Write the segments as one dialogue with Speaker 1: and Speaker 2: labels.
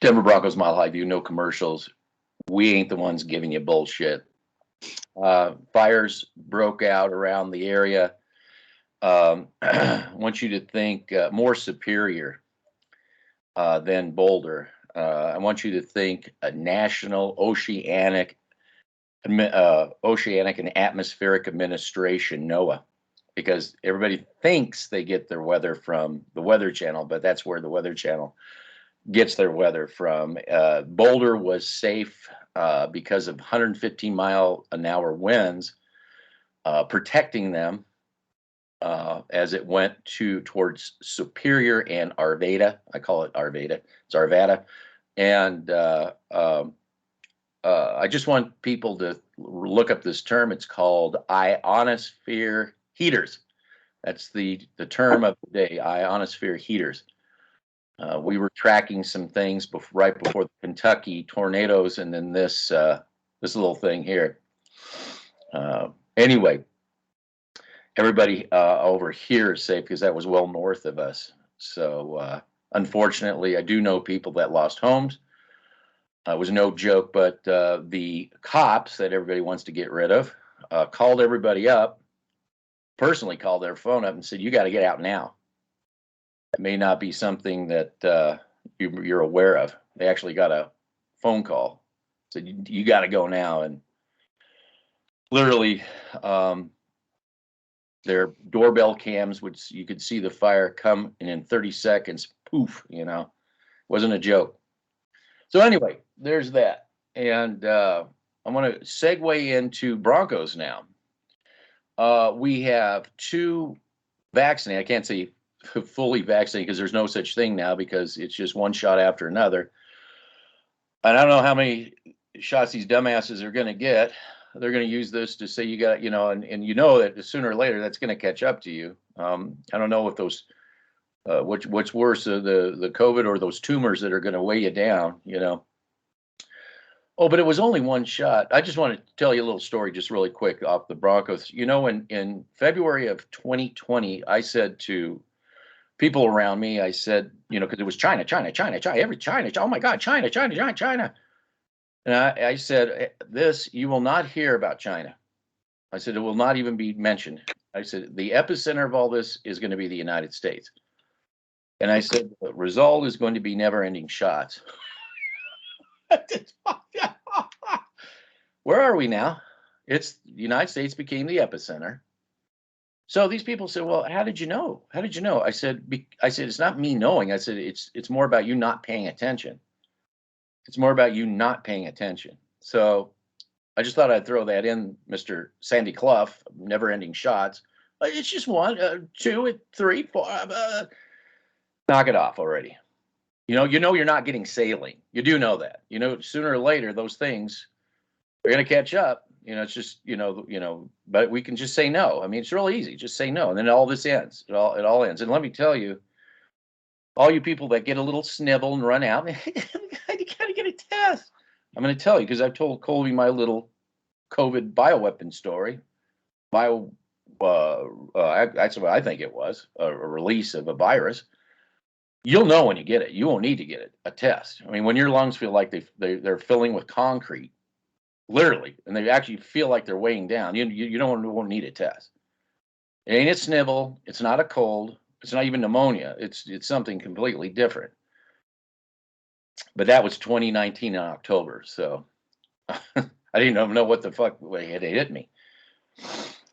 Speaker 1: Denver Broncos Mile High View, no commercials. We ain't the ones giving you bullshit. Fires broke out around the area. I want you to think more Superior than Boulder. I want you to think a national oceanic and atmospheric administration, NOAA, because everybody thinks they get their weather from the Weather Channel, but that's where the Weather Channel gets their weather from. Boulder was safe because of 115-mile-an-hour winds protecting them as it went towards Superior and Arvada. I call it Arvada. It's Arvada. And I just want people to look up this term. It's called ionosphere heaters. That's the term of the day, ionosphere heaters. We were tracking some things right before the Kentucky tornadoes, and then this little thing here. Anyway, everybody over here is safe because that was well north of us. So unfortunately, I do know people that lost homes. It was no joke, but the cops that everybody wants to get rid of called everybody up, personally called their phone up and said, "You got to get out now." It may not be something that you're aware of. They actually got a phone call, said, "You got to go now." And literally, their doorbell cams, which you could see the fire come, and in 30 seconds, poof, wasn't a joke. So anyway, there's that. And I want to segue into Broncos now. We have 2 vaccinated. I can't say fully vaccinated because there's no such thing now because it's just one shot after another. And I don't know how many shots these dumbasses are going to get. They're going to use this to say you got, and you know that sooner or later that's going to catch up to you. I don't know if those, what's worse, the COVID or those tumors that are going to weigh you down, Oh, but it was only one shot. I just want to tell you a little story just really quick off the Broncos. In February of 2020, I said to people around me, I said, because it was China, oh my God, China. And I said, you will not hear about China. I said, it will not even be mentioned. I said, the epicenter of all this is going to be the United States. And I said, the result is going to be never-ending shots. Where are we now? It's the United States became the epicenter. So these people said, "Well, how did you know? How did you know?" I said, "It's not me knowing. I said, it's more about you not paying attention. It's more about you not paying attention." So I just thought I'd throw that in, Mr. Sandy Clough, never-ending shots. It's just 1, 2, 3, 4. Knock it off already. You're not getting saline. You do know that. Sooner or later, those things are going to catch up. It's just, but we can just say no. I mean, it's real easy. Just say no. And then all this ends. It all ends. And let me tell you, all you people that get a little snivel and run out, you got to get a test. I'm going to tell you because I've told Colby my little COVID bioweapon story. That's what I think it was, a release of a virus. You'll know when you get it. You won't need to get it, a test. I mean, when your lungs feel like they're filling with concrete, literally, and they actually feel like they're weighing down, you won't need a test. It ain't a snivel. It's not a cold. It's not even pneumonia. It's something completely different. But that was 2019 in October, so I didn't even know what the fuck it hit me.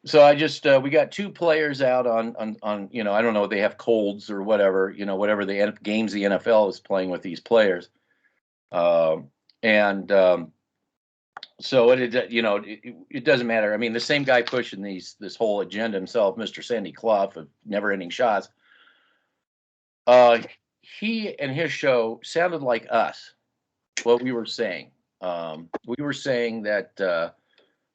Speaker 1: So I just we got 2 players out on I don't know, they have colds or whatever, whatever the games the NFL is playing with these players. So it doesn't matter. I mean, the same guy pushing this whole agenda himself, Mr. Sandy Clough of never-ending shots. He and his show sounded like us. What we were saying. We were saying that.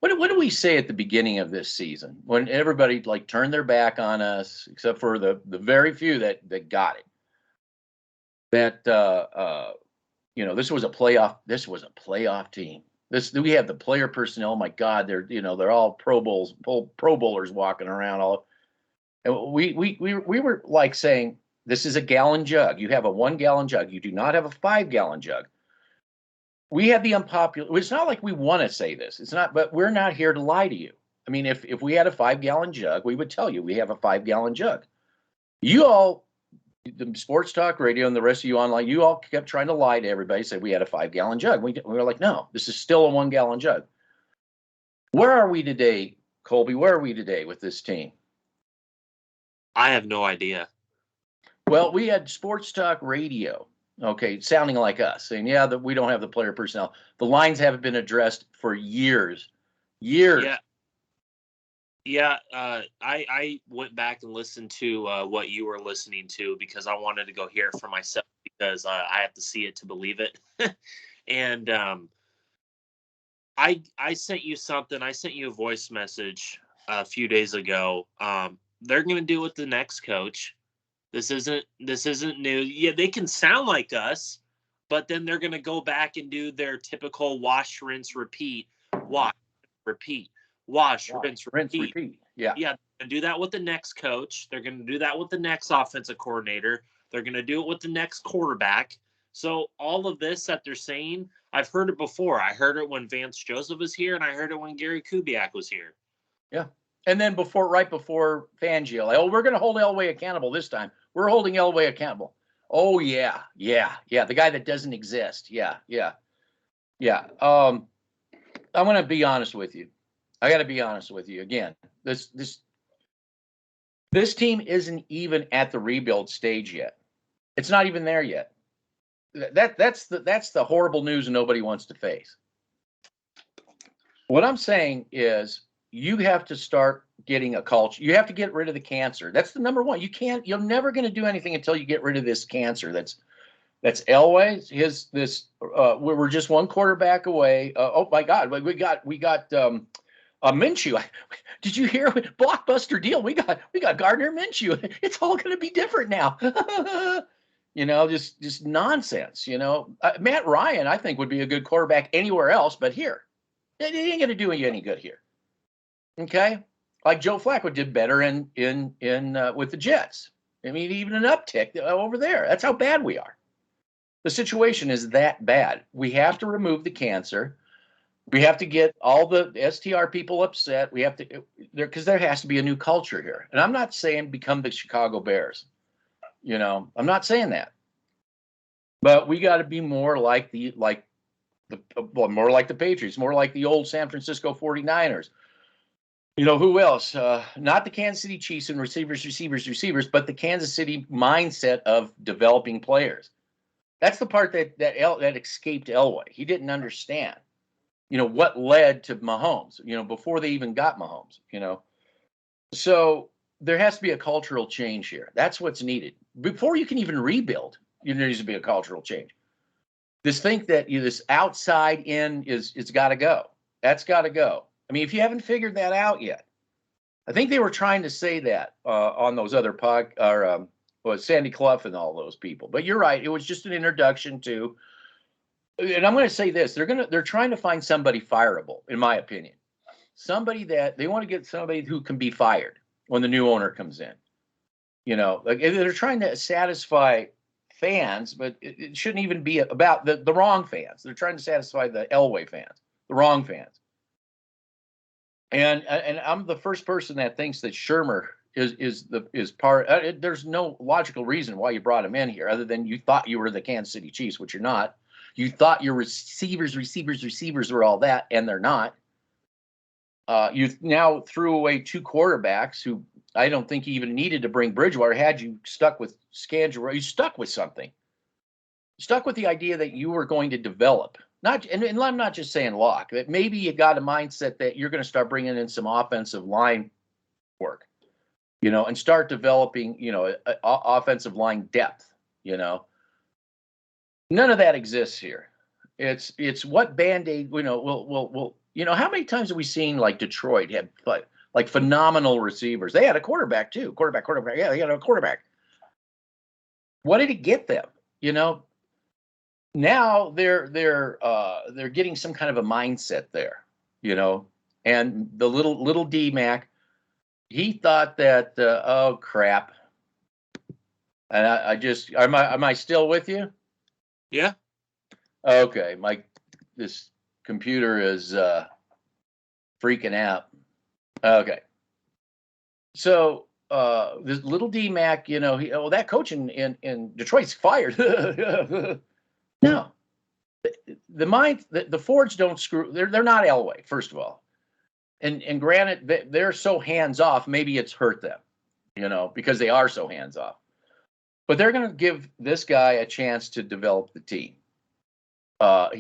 Speaker 1: What do we say at the beginning of this season when everybody turned their back on us, except for the very few that got it? That this was a playoff. This was a playoff team. We have the player personnel. Oh my God, they're all Pro Bowlers walking around. And we were saying This is a gallon jug. You have a 1-gallon jug. You do not have a 5-gallon jug. We have the unpopular. It's not like we want to say this. It's not, but we're not here to lie to you. I mean, if we had a 5-gallon jug, we would tell you we have a 5-gallon jug. You all, the sports talk radio and the rest of you online, you all kept trying to lie to everybody, said we had a 5-gallon jug. We were like, no, this is still a 1-gallon jug. Where are we today, Colby? Where are we today with this team?
Speaker 2: I have no idea.
Speaker 1: Well, we had sports talk radio, okay, sounding like us, saying, yeah, that we don't have the player personnel. The lines haven't been addressed for years.
Speaker 2: Yeah, I went back and listened to what you were listening to because I wanted to go hear it for myself because I have to see it to believe it. And I sent you something. I sent you a voice message a few days ago. They're going to do it with the next coach. This isn't new. Yeah, they can sound like us, but then they're going to go back and do their typical wash, rinse, repeat. Wash, repeat. Wash, rinse, repeat.
Speaker 1: Yeah.
Speaker 2: Yeah, they're going to do that with the next coach. They're going to do that with the next offensive coordinator. They're going to do it with the next quarterback. So all of this that they're saying, I've heard it before. I heard it when Vance Joseph was here, and I heard it when Gary Kubiak was here.
Speaker 1: Yeah. And then right before Fangio, like, oh, we're going to hold Elway accountable this time. We're holding Elway accountable. Oh, yeah. The guy that doesn't exist. Yeah. I'm going to be honest with you. I got to be honest with you again. This team isn't even at the rebuild stage yet. It's not even there yet. That's the horrible news nobody wants to face. What I'm saying is you have to start getting a culture. You have to get rid of the cancer. That's the number one. You're never going to do anything until you get rid of this cancer. That's Elway. We're just one quarterback away. Oh my God, we got Minshew. Did you hear? Blockbuster deal. We got Gardner Minshew. It's all going to be different now. Just nonsense. Matt Ryan, I think, would be a good quarterback anywhere else, but here, it ain't going to do you any good here. Okay, like Joe Flacco did better in with the Jets. I mean, even an uptick over there. That's how bad we are. The situation is that bad. We have to remove the cancer. We have to get all the STR people upset. We have to, because there has to be a new culture here. And I'm not saying become the Chicago Bears. I'm not saying that. But we got to be more like more like the Patriots, more like the old San Francisco 49ers. Who else? Not the Kansas City Chiefs and receivers, but the Kansas City mindset of developing players. That's the part that escaped Elway. He didn't understand, what led to Mahomes, before they even got Mahomes, So there has to be a cultural change here. That's what's needed. Before you can even rebuild, there needs to be a cultural change. This think that this outside in it's got to go. That's got to go. I mean, if you haven't figured that out yet, I think they were trying to say that on those other Sandy Clough and all those people. But you're right; it was just an introduction to. And I'm going to say this: they're trying to find somebody fireable, in my opinion. Somebody that they want to get somebody who can be fired when the new owner comes in. Like they're trying to satisfy fans, but it shouldn't even be about the wrong fans. They're trying to satisfy the Elway fans, the wrong fans. And I'm the first person that thinks that Shermer is part. There's no logical reason why you brought him in here, other than you thought you were the Kansas City Chiefs, which you're not. You thought your receivers were all that, and they're not. You now threw away 2 quarterbacks who I don't think you even needed to bring Bridgewater. Had you stuck with Scandrell, you stuck with something. Stuck with the idea that you were going to develop. And I'm not just saying Locke, that maybe you got a mindset that you're going to start bringing in some offensive line work, and start developing, offensive line depth, None of that exists here. It's what Band-Aid, we'll how many times have we seen like Detroit had like phenomenal receivers? They had a quarterback too. Quarterback. Yeah, they had a quarterback. What did it get them? Now they're getting some kind of a mindset there, and the little D Mac, he thought that oh crap, And I just am I still with you?
Speaker 2: Yeah.
Speaker 1: Okay, this computer is freaking out. Okay, so this little D Mac, that coach in Detroit's fired. No, the Fords don't screw. They're not Elway, first of all, and granted they're so hands off. Maybe it's hurt them, because they are so hands off. But they're going to give this guy a chance to develop the team.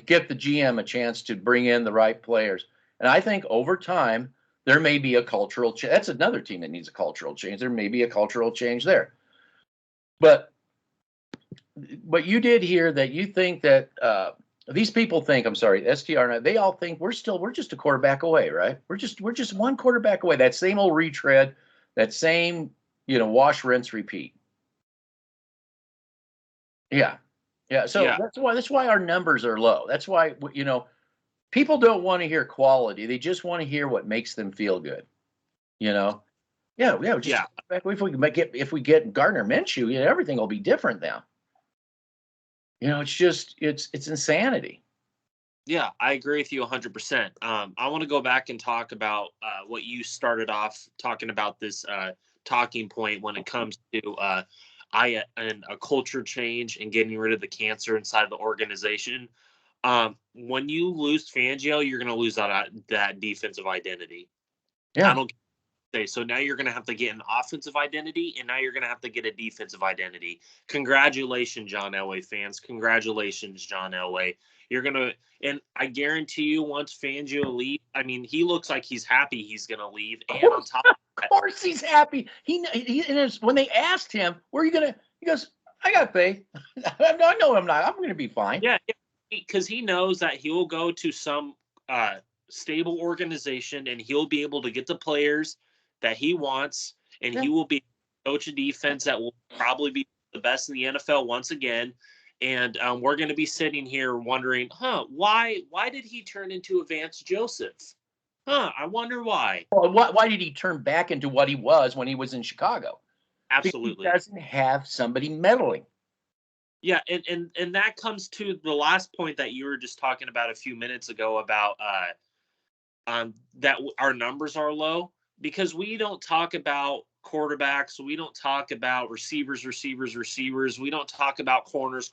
Speaker 1: Get the GM a chance to bring in the right players. And I think over time, there may be a cultural change. That's another team that needs a cultural change. There may be a cultural change there. But you did hear that you think that these people think, I'm sorry, STR, they all think we're just a quarterback away, right? We're just one quarterback away. That same old retread, that same, wash, rinse, repeat. Yeah. Yeah. So
Speaker 2: Yeah.
Speaker 1: that's why our numbers are low. That's why, people don't want to hear quality. They just want to hear what makes them feel good. You know? Yeah, yeah. Just
Speaker 2: Yeah.
Speaker 1: if we get Gardner Minshew, everything will be different now. It's just it's insanity.
Speaker 2: Yeah, I agree with you 100%. I want to go back and talk about what you started off talking about, this talking point when it comes to and a culture change and getting rid of the cancer inside the organization. When you lose Fangio, you're going to lose that defensive identity. I
Speaker 1: Yeah.
Speaker 2: don't say so. Now you're going to have to get an offensive identity, and now you're going to have to get a defensive identity. Congratulations, John Elway fans. Congratulations, John Elway. You're going to, and I guarantee you, once Fangio leaves, I mean, he looks like he's happy he's going to leave. And on top of
Speaker 1: Of course he's happy. When they asked him, "Where are you gonna?" He goes, "I got faith. I know I'm not. I'm gonna be fine."
Speaker 2: yeah, because he knows that he will go to some stable organization and he'll be able to get the players that he wants, and
Speaker 1: Yeah.
Speaker 2: he will be coach a defense that will probably be the best in the NFL once again. And we're going to be sitting here wondering, why did he turn into Vance Joseph? I wonder why.
Speaker 1: Well, why did he turn back into what he was when he was in Chicago? Because he
Speaker 2: Absolutely.
Speaker 1: doesn't have somebody meddling.
Speaker 2: Yeah, and that comes to the last point that you were just talking about a few minutes ago about that our numbers are low, because we don't talk about quarterbacks, we don't talk about receivers, we don't talk about corners.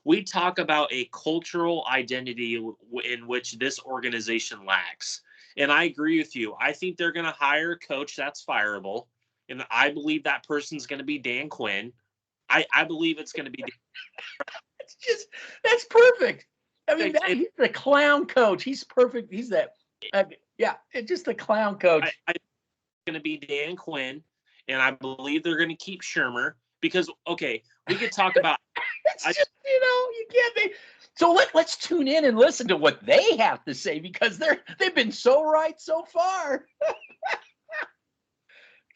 Speaker 2: We talk about a cultural identity in which this organization lacks. And I agree with you. I think they're going to hire a coach that's fireable, and I believe that person's going to be Dan Quinn. I believe it's going to be.
Speaker 1: That's perfect. I mean,
Speaker 2: It,
Speaker 1: he's the clown coach. He's perfect. He's that. Yeah, it's just the clown coach.
Speaker 2: I going to be Dan Quinn, and I believe they're going to keep Shermer because, okay, we could talk about.
Speaker 1: It's just, you can't be. So let's tune in and listen to what they have to say, because they've been so right so far.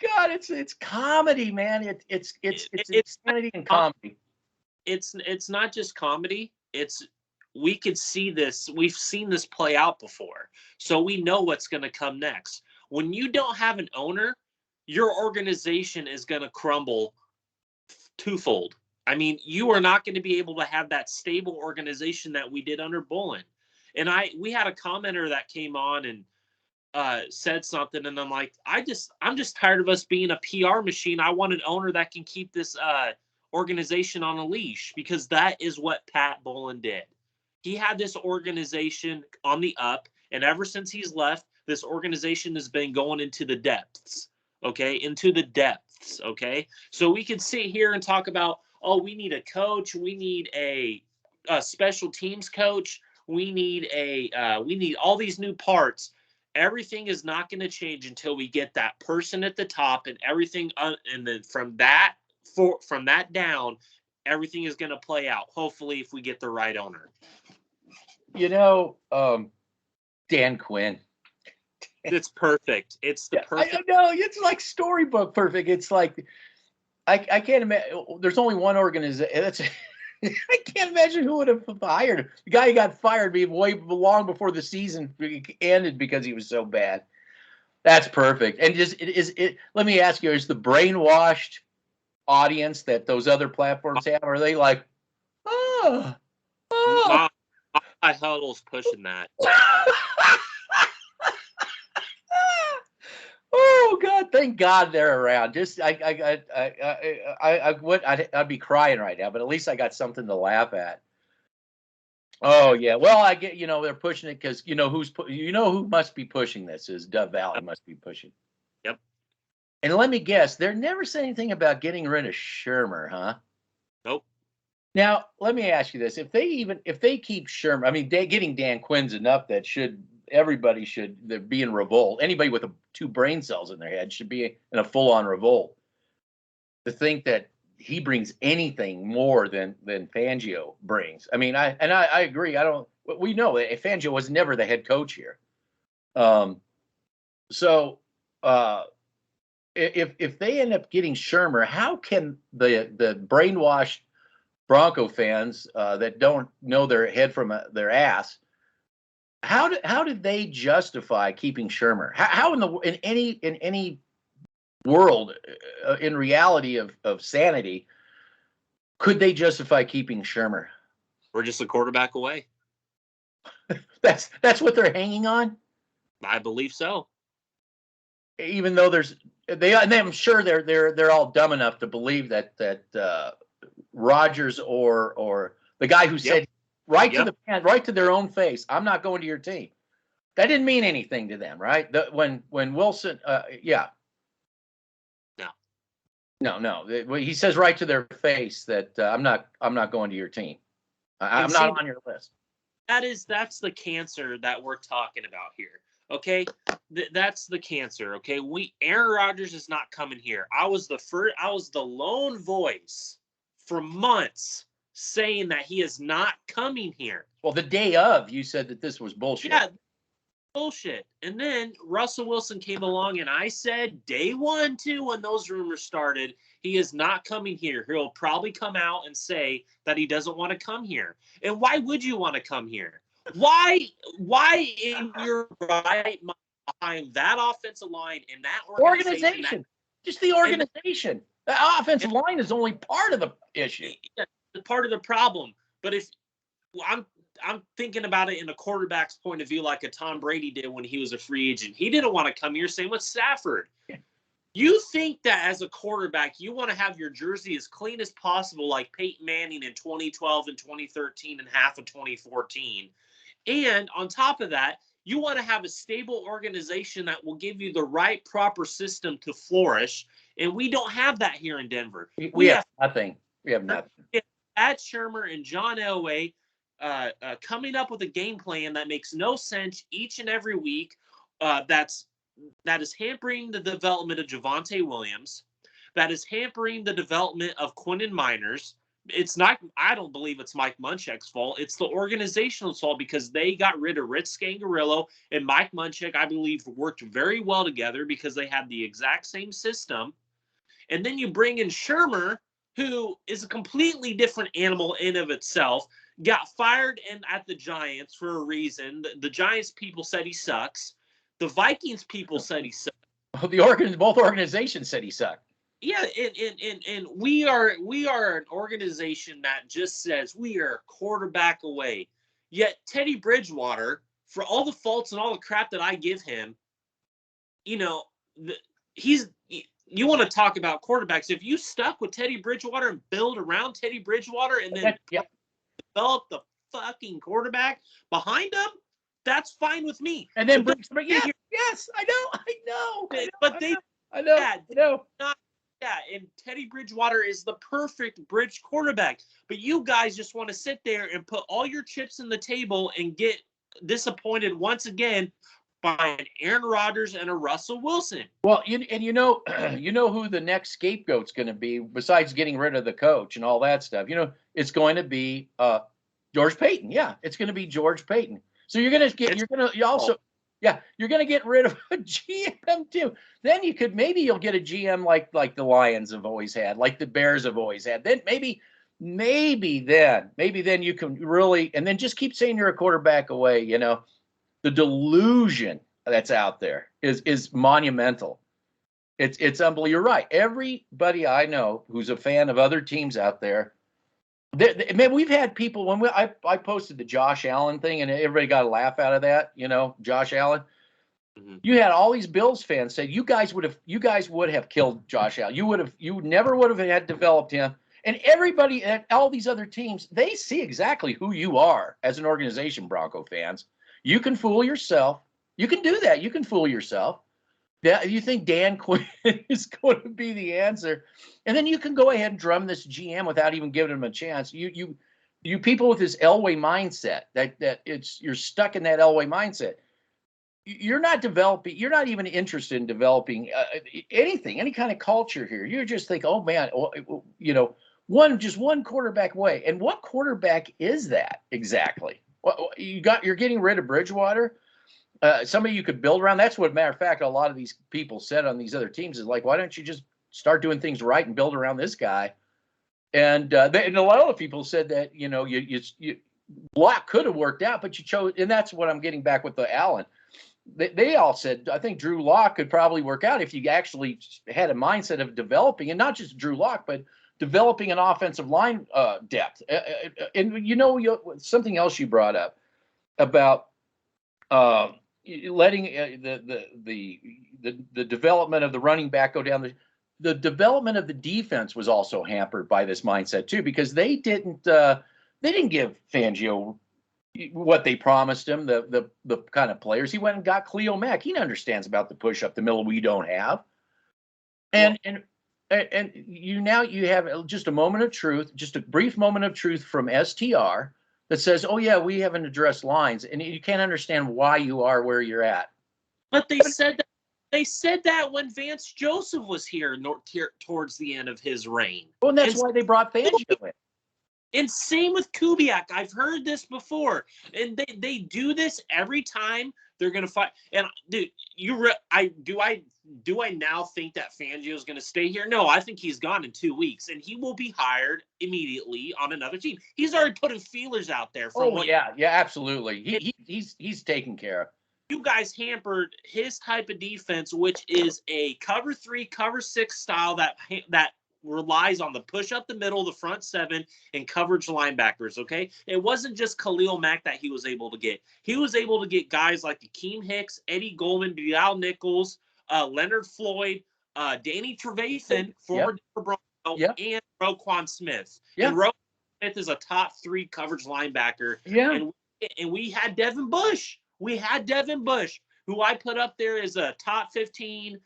Speaker 1: God, it's comedy, man. It's insanity and comedy.
Speaker 2: It's not just comedy. We could see this. We've seen this play out before, so we know what's going to come next. When you don't have an owner, your organization is going to crumble twofold. I mean, you are not going to be able to have that stable organization that we did under Bullen. And we had a commenter that came on and said something, and I'm like, I'm just tired of us being a PR machine. I want an owner that can keep this organization on a leash, because that is what Pat Bullen did. He had this organization on the up, and ever since he's left, this organization has been going into the depths. Okay, into the depths. Okay, so we can sit here and talk about, oh, we need a coach, we need a special teams coach, we need all these new parts. Everything is not going to change until we get that person at the top, and everything, and then from that down, everything is going to play out. Hopefully, if we get the right owner.
Speaker 1: Dan Quinn.
Speaker 2: It's perfect. It's the perfect.
Speaker 1: I know, it's like storybook perfect. It's like I can't imagine. There's only one organization. I can't imagine who would have hired him. The guy who got fired way long before the season ended because he was so bad. That's perfect. And let me ask you: is the brainwashed audience that those other platforms have? Are they like, oh, oh?
Speaker 2: My, my huddle's pushing that.
Speaker 1: Oh God! Thank God they're around. Just I'd be crying right now, but at least I got something to laugh at. Oh yeah. Well, I get they're pushing it because who must be pushing this is Dove Valley must be pushing.
Speaker 2: Yep.
Speaker 1: And let me guess, they're never said anything about getting rid of Shermer, huh?
Speaker 2: Nope.
Speaker 1: Now let me ask you this: if they keep Shermer, I mean, getting Dan Quinn's enough that everybody should be in revolt. Anybody with two brain cells in their head should be in a full-on revolt. To think that he brings anything more than Fangio brings. I mean, I agree. We know that Fangio was never the head coach here. So if they end up getting Shermer, how can the brainwashed Bronco fans that don't know their head from their ass, how did they justify keeping Shermer? How in any world, in reality of sanity, could they justify keeping Shermer?
Speaker 2: We're just a quarterback away.
Speaker 1: That's what they're hanging on.
Speaker 2: I believe so.
Speaker 1: Even though I'm sure they're all dumb enough to believe that Rodgers or the guy who said right to their own face, "I'm not going to your team." That didn't mean anything to them, right? When Wilson, yeah. No. He says right to their face that I'm not going to your team. I'm not on your list.
Speaker 2: That's the cancer that we're talking about here. Okay, that's the cancer. Okay, Aaron Rodgers is not coming here. I was the lone voice for months saying that he is not coming here.
Speaker 1: Well, the day of, you said that this was bullshit.
Speaker 2: Yeah, bullshit. And then Russell Wilson came along, and I said day one too, when those rumors started, he is not coming here. He'll probably come out and say that he doesn't want to come here. And why would you want to come here? Why in your right mind behind that offensive line and that organization?
Speaker 1: Just the organization. The offensive line is only part of the issue.
Speaker 2: Yeah, part of the problem. But if I'm thinking about it in a quarterback's point of view, like a Tom Brady did when he was a free agent. He didn't want to come here. Same with Stafford. Yeah. You think that as a quarterback, you want to have your jersey as clean as possible, like Peyton Manning in 2012 and 2013 and half of 2014. And on top of that, you want to have a stable organization that will give you the right, proper system to flourish. And we don't have that here in Denver.
Speaker 1: We have nothing. We have nothing.
Speaker 2: Pat Shermer and John Elway coming up with a game plan that makes no sense each and every week. That is hampering the development of Javonte Williams. That is hampering the development of Quinton Miners. It's not. I don't believe it's Mike Munchak's fault. It's the organizational fault because they got rid of Rich Scangarello and Mike Munchak. I believe worked very well together because they had the exact same system. And then you bring in Shermer, who is a completely different animal in of itself. Got fired at the Giants for a reason. The Giants people said he sucks. The Vikings people said he sucks.
Speaker 1: Both organizations said he sucked.
Speaker 2: Yeah, and we are an organization that just says we are a quarterback away. Yet Teddy Bridgewater, for all the faults and all the crap that I give him, you want to talk about quarterbacks. If you stuck with Teddy Bridgewater and build around Teddy Bridgewater and then develop the fucking quarterback behind him, that's fine with me.
Speaker 1: And then yes, I know.
Speaker 2: Yeah, and Teddy Bridgewater is the perfect bridge quarterback. But you guys just want to sit there and put all your chips in the table and get disappointed once again by an Aaron Rodgers and a Russell Wilson.
Speaker 1: Well, you know who the next scapegoat's going to be besides getting rid of the coach and all that stuff. It's going to be George Payton. Yeah, it's going to be George Payton. So you're going to get rid of a GM too. Then you'll get a GM like the Lions have always had, like the Bears have always had. Then maybe then you can really, and then just keep saying you're a quarterback away. The delusion that's out there is monumental. It's unbelievable. You're right. Everybody I know who's a fan of other teams out there, man, we've had people when I posted the Josh Allen thing and everybody got a laugh out of that. Josh Allen.
Speaker 2: Mhm.
Speaker 1: You had all these Bills fans say you guys would have killed Josh Allen. You never would have had developed him. And everybody at all these other teams, they see exactly who you are as an organization, Bronco fans. You can fool yourself. You can do that. You can fool yourself. Yeah, you think Dan Quinn is going to be the answer, and then you can go ahead and drum this GM without even giving him a chance. You people with this Elway mindset you're stuck in that Elway mindset. You're not developing. You're not even interested in developing anything, any kind of culture here. You just think, oh man, one quarterback away. And what quarterback is that exactly? Well, you're getting rid of Bridgewater. Somebody you could build around. That's what, matter of fact, a lot of these people said on these other teams is like, why don't you just start doing things right and build around this guy? And and a lot of people said that you Block could have worked out, but you chose, and that's what I'm getting back with the Allen. They all said, I think Drew Lock could probably work out if you actually had a mindset of developing, and not just Drew Lock, but developing an offensive line depth. And something else you brought up about letting the development of the running back go down. The development of the defense was also hampered by this mindset too, because they didn't give Fangio what they promised him, the kind of players. He went and got Cleo Mack. He understands about the push up the middle we don't have. And you have just a moment of truth, just a brief moment of truth from STR that says, oh yeah, we haven't addressed lines, and you can't understand why you are where you're at.
Speaker 2: But they said that when Vance Joseph was here towards the end of his reign.
Speaker 1: Well, and that's why they brought Fangio in.
Speaker 2: And same with Kubiak. I've heard this before, and they do this every time they're going to fight. And dude, do I now think that Fangio is going to stay here? No, I think he's gone in 2 weeks, and he will be hired immediately on another team. He's already putting feelers out there.
Speaker 1: Yeah, absolutely. He's taken care of.
Speaker 2: You guys hampered his type of defense, which is a cover 3, cover 6 style that relies on the push up the middle, the front 7, and coverage linebackers, okay? It wasn't just Khalil Mack that he was able to get. He was able to get guys like Akeem Hicks, Eddie Goldman, Bilal Nichols, Leonard Floyd, Danny Trevathan, former Bronco, and Roquan Smith.
Speaker 1: Yep.
Speaker 2: And Roquan Smith is a top 3 coverage linebacker.
Speaker 1: Yeah.
Speaker 2: And we had Devin Bush. Who I put up there as a top 15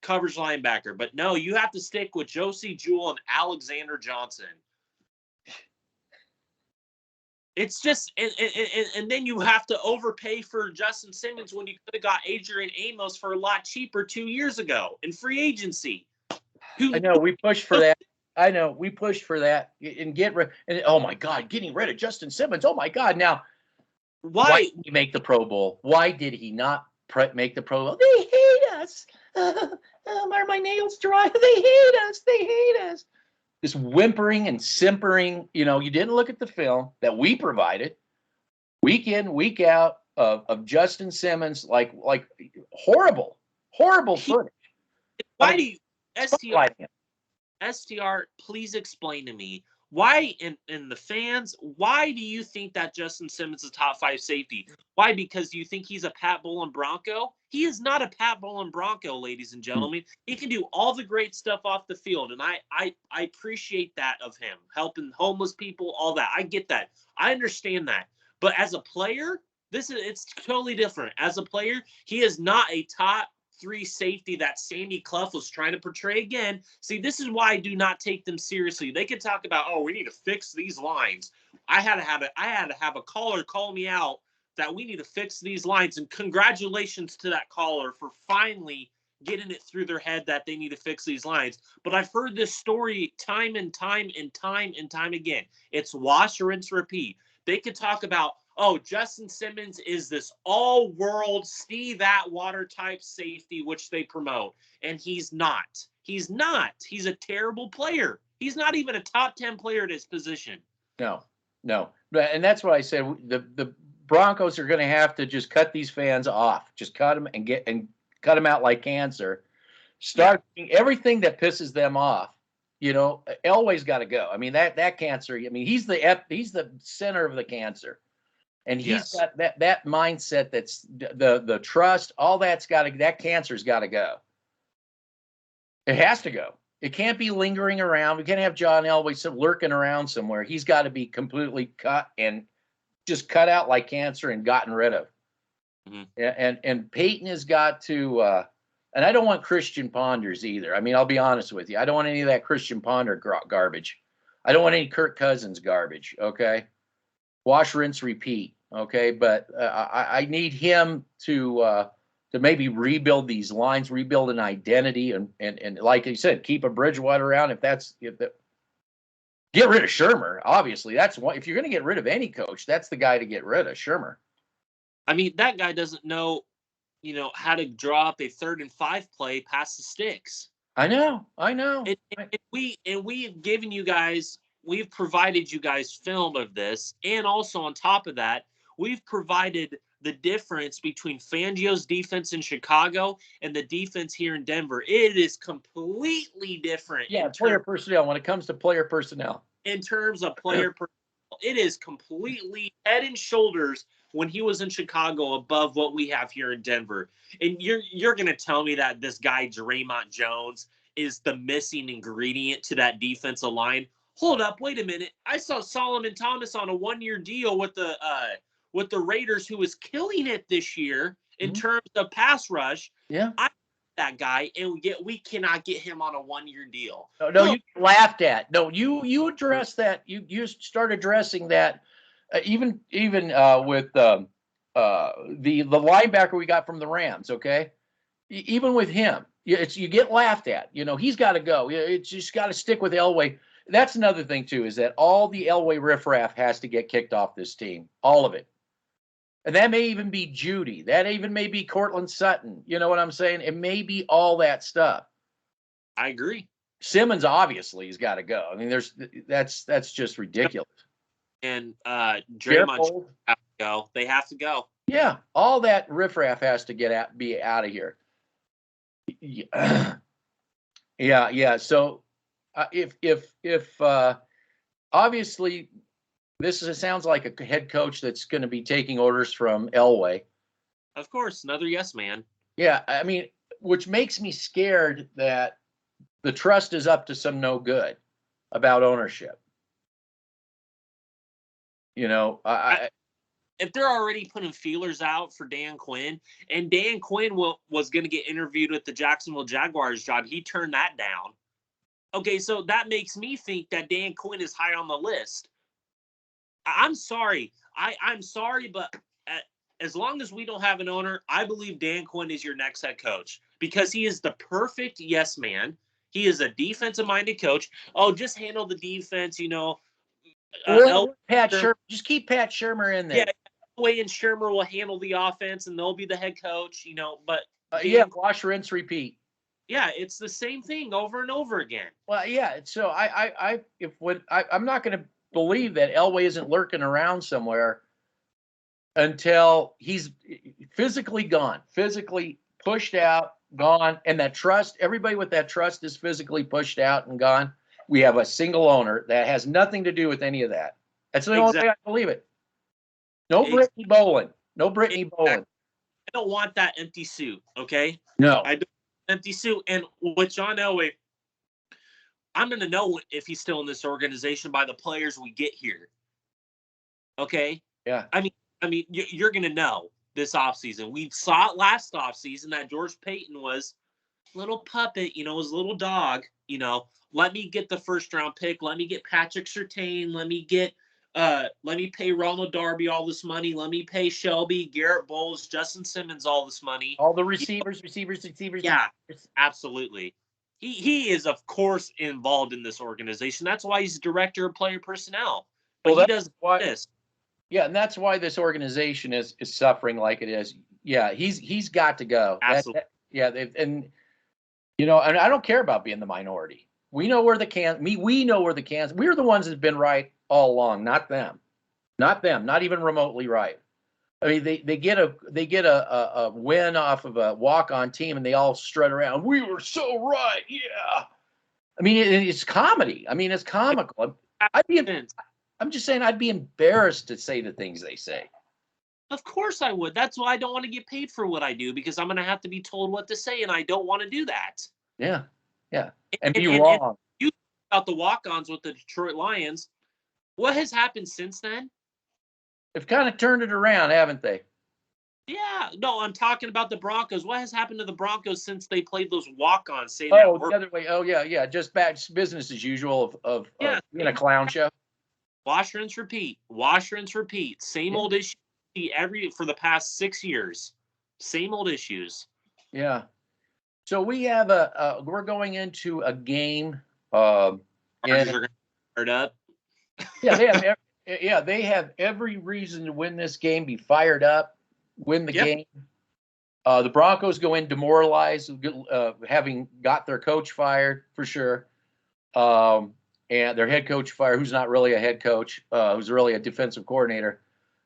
Speaker 2: coverage linebacker. But no, you have to stick with Josie Jewell and Alexander Johnson. It's just, and then you have to overpay for Justin Simmons when you could have got Adrian Amos for a lot cheaper 2 years ago in free agency.
Speaker 1: I know we pushed for that. And and oh my God, getting rid of Justin Simmons. Oh my God. Now, why did he make the Pro Bowl? Why did he not make the Pro Bowl? They hate us. Are my nails dry? They hate us. This whimpering and simpering. You didn't look at the film that we provided week in, week out of Justin Simmons, like horrible footage.
Speaker 2: Why do you, STR, please explain to me why, in the fans, why do you think that Justin Simmons is a top 5 safety? Why? Because you think he's a Pat Bowlen Bronco? He is not a Pat Bowlen Bronco, ladies and gentlemen. He can do all the great stuff off the field, and I appreciate that of him, helping homeless people, all that. I get that. I understand that. But as a player, it's totally different. As a player, he is not a top 3 safety that Sandy Clough was trying to portray again. See, this is why I do not take them seriously. They can talk about, oh, we need to fix these lines. I had to have a caller call me out that we need to fix these lines. And congratulations to that caller for finally getting it through their head that they need to fix these lines. But I've heard this story time and time again. It's wash, rinse, repeat. They could talk about, oh, Justin Simmons is this all-world Steve Atwater type safety, which they promote. And he's not. He's a terrible player. He's not even a top 10 player at his position.
Speaker 1: No. And that's what I said. The Broncos are going to have to just cut these fans off. Just cut them and cut them out like cancer. Start everything that pisses them off. Elway's got to go. I mean, that cancer. I mean, he's the center of the cancer, and he's got that mindset. That's the trust. All that cancer's got to go. It has to go. It can't be lingering around. We can't have John Elway lurking around somewhere. He's got to be completely cut and just cut out like cancer and gotten rid of. Mm-hmm. And Peyton has got to. And I don't want Christian Ponders either. I mean, I'll be honest with you. I don't want any of that Christian Ponder garbage. I don't want any Kirk Cousins garbage. Okay, wash, rinse, repeat. Okay, but I need him to maybe rebuild these lines, rebuild an identity, and like you said, keep a Bridgewater around. Get rid of Shermer. Obviously, that's one. If you're going to get rid of any coach, that's the guy to get rid of, Shermer.
Speaker 2: I mean, that guy doesn't know. How to draw up a 3rd and 5 play past the sticks.
Speaker 1: I know.
Speaker 2: And we've given you guys, we've provided you guys film of this, and also on top of that, we've provided the difference between Fangio's defense in Chicago and the defense here in Denver. It is completely different.
Speaker 1: Yeah, player personnel. When it comes to player personnel,
Speaker 2: in terms of player personnel, it is completely head and shoulders. When he was in Chicago, above what we have here in Denver. And you're going to tell me that this guy, Draymond Jones, is the missing ingredient to that defensive line? Hold up, wait a minute. I saw Solomon Thomas on a 1-year deal with the Raiders, who is killing it this year in terms of pass rush.
Speaker 1: Yeah.
Speaker 2: That guy, and we cannot get him on a 1-year deal.
Speaker 1: No, you laughed at. No, you address that. You start addressing that. Even with the linebacker we got from the Rams, okay? Even with him, you get laughed at. He's got to go. It's just got to stick with Elway. That's another thing too, is that all the Elway riffraff has to get kicked off this team, all of it. And that may even be Judy. That even may be Cortland Sutton. You know what I'm saying? It may be all that stuff.
Speaker 2: I agree.
Speaker 1: Simmons obviously has got to go. I mean, that's just ridiculous.
Speaker 2: And Draymond have to go. They have to go.
Speaker 1: Yeah, all that riffraff has to be out of here. Yeah. So if obviously this sounds like a head coach that's going to be taking orders from Elway.
Speaker 2: Of course, another yes man.
Speaker 1: Yeah, I mean, which makes me scared that the trust is up to some no good about ownership.
Speaker 2: If they're already putting feelers out for Dan Quinn, and Dan Quinn was going to get interviewed with the Jacksonville Jaguars job, he turned that down. Okay, so that makes me think that Dan Quinn is high on the list. I'm sorry. I'm sorry, but as long as we don't have an owner, I believe Dan Quinn is your next head coach because he is the perfect yes man. He is a defensive-minded coach. Oh, just handle the defense,
Speaker 1: Pat Shermer, just keep Pat Shermer in there.
Speaker 2: Yeah, Elway and Shermer will handle the offense, and they'll be the head coach. But
Speaker 1: wash, rinse, repeat.
Speaker 2: Yeah, it's the same thing over and over again.
Speaker 1: Well, yeah. So I'm not going to believe that Elway isn't lurking around somewhere until he's physically gone, physically pushed out, gone, and that trust. Everybody with that trust is physically pushed out and gone. We have a single owner that has nothing to do with any of that. That's the only way I believe it. No Brittany Boland. No Brittany Boland.
Speaker 2: I don't want that empty suit, okay?
Speaker 1: No.
Speaker 2: I don't want empty suit. And with John Elway, I'm going to know if he's still in this organization by the players we get here. Okay?
Speaker 1: Yeah.
Speaker 2: I mean, you're going to know this offseason. We saw it last offseason that George Payton was a little puppet, was a little dog, Let me get the first-round pick. Let me get Patrick Surtain. Let me pay Ronald Darby all this money. Let me pay Shelby, Garrett Bowles, Justin Simmons all this money.
Speaker 1: All the receivers.
Speaker 2: Yeah, absolutely. He is, of course, involved in this organization. That's why he's director of player personnel. But he does this.
Speaker 1: Yeah, and that's why this organization is suffering like it is. Yeah, he's got to go.
Speaker 2: Absolutely.
Speaker 1: And I don't care about being the minority. We know where we know where the Kansas. We're the ones that've been right all along, not them. Not them, not even remotely right. I mean, they get a win off of a walk-on team, and they all strut around. We were so right, yeah. I mean, it's comedy. I mean, it's comical. I'm just saying, I'd be embarrassed to say the things they say.
Speaker 2: Of course I would. That's why I don't want to get paid for what I do, because I'm going to have to be told what to say, and I don't want to do that.
Speaker 1: Yeah, yeah, and be
Speaker 2: And
Speaker 1: wrong.
Speaker 2: you about the walk-ons with the Detroit Lions. What has happened since then?
Speaker 1: They've kind of turned it around, haven't they?
Speaker 2: Yeah, no, I'm talking about the Broncos. What has happened to the Broncos since they played those walk-ons? Saying that
Speaker 1: Oh, the other way. Oh, yeah. Just bad business as usual of
Speaker 2: yeah,
Speaker 1: being a clown show.
Speaker 2: wash, rinse, repeat. Wash, rinse, repeat. Same old issue for the past 6 years. Same old issues.
Speaker 1: Yeah. So we have we're going into a game.
Speaker 2: Chargers are going to start up.
Speaker 1: Yeah, they have every reason to win this game, be fired up, win the game. The Broncos go in demoralized, having got their coach fired for sure, and their head coach fired, who's not really a head coach, who's really a defensive coordinator.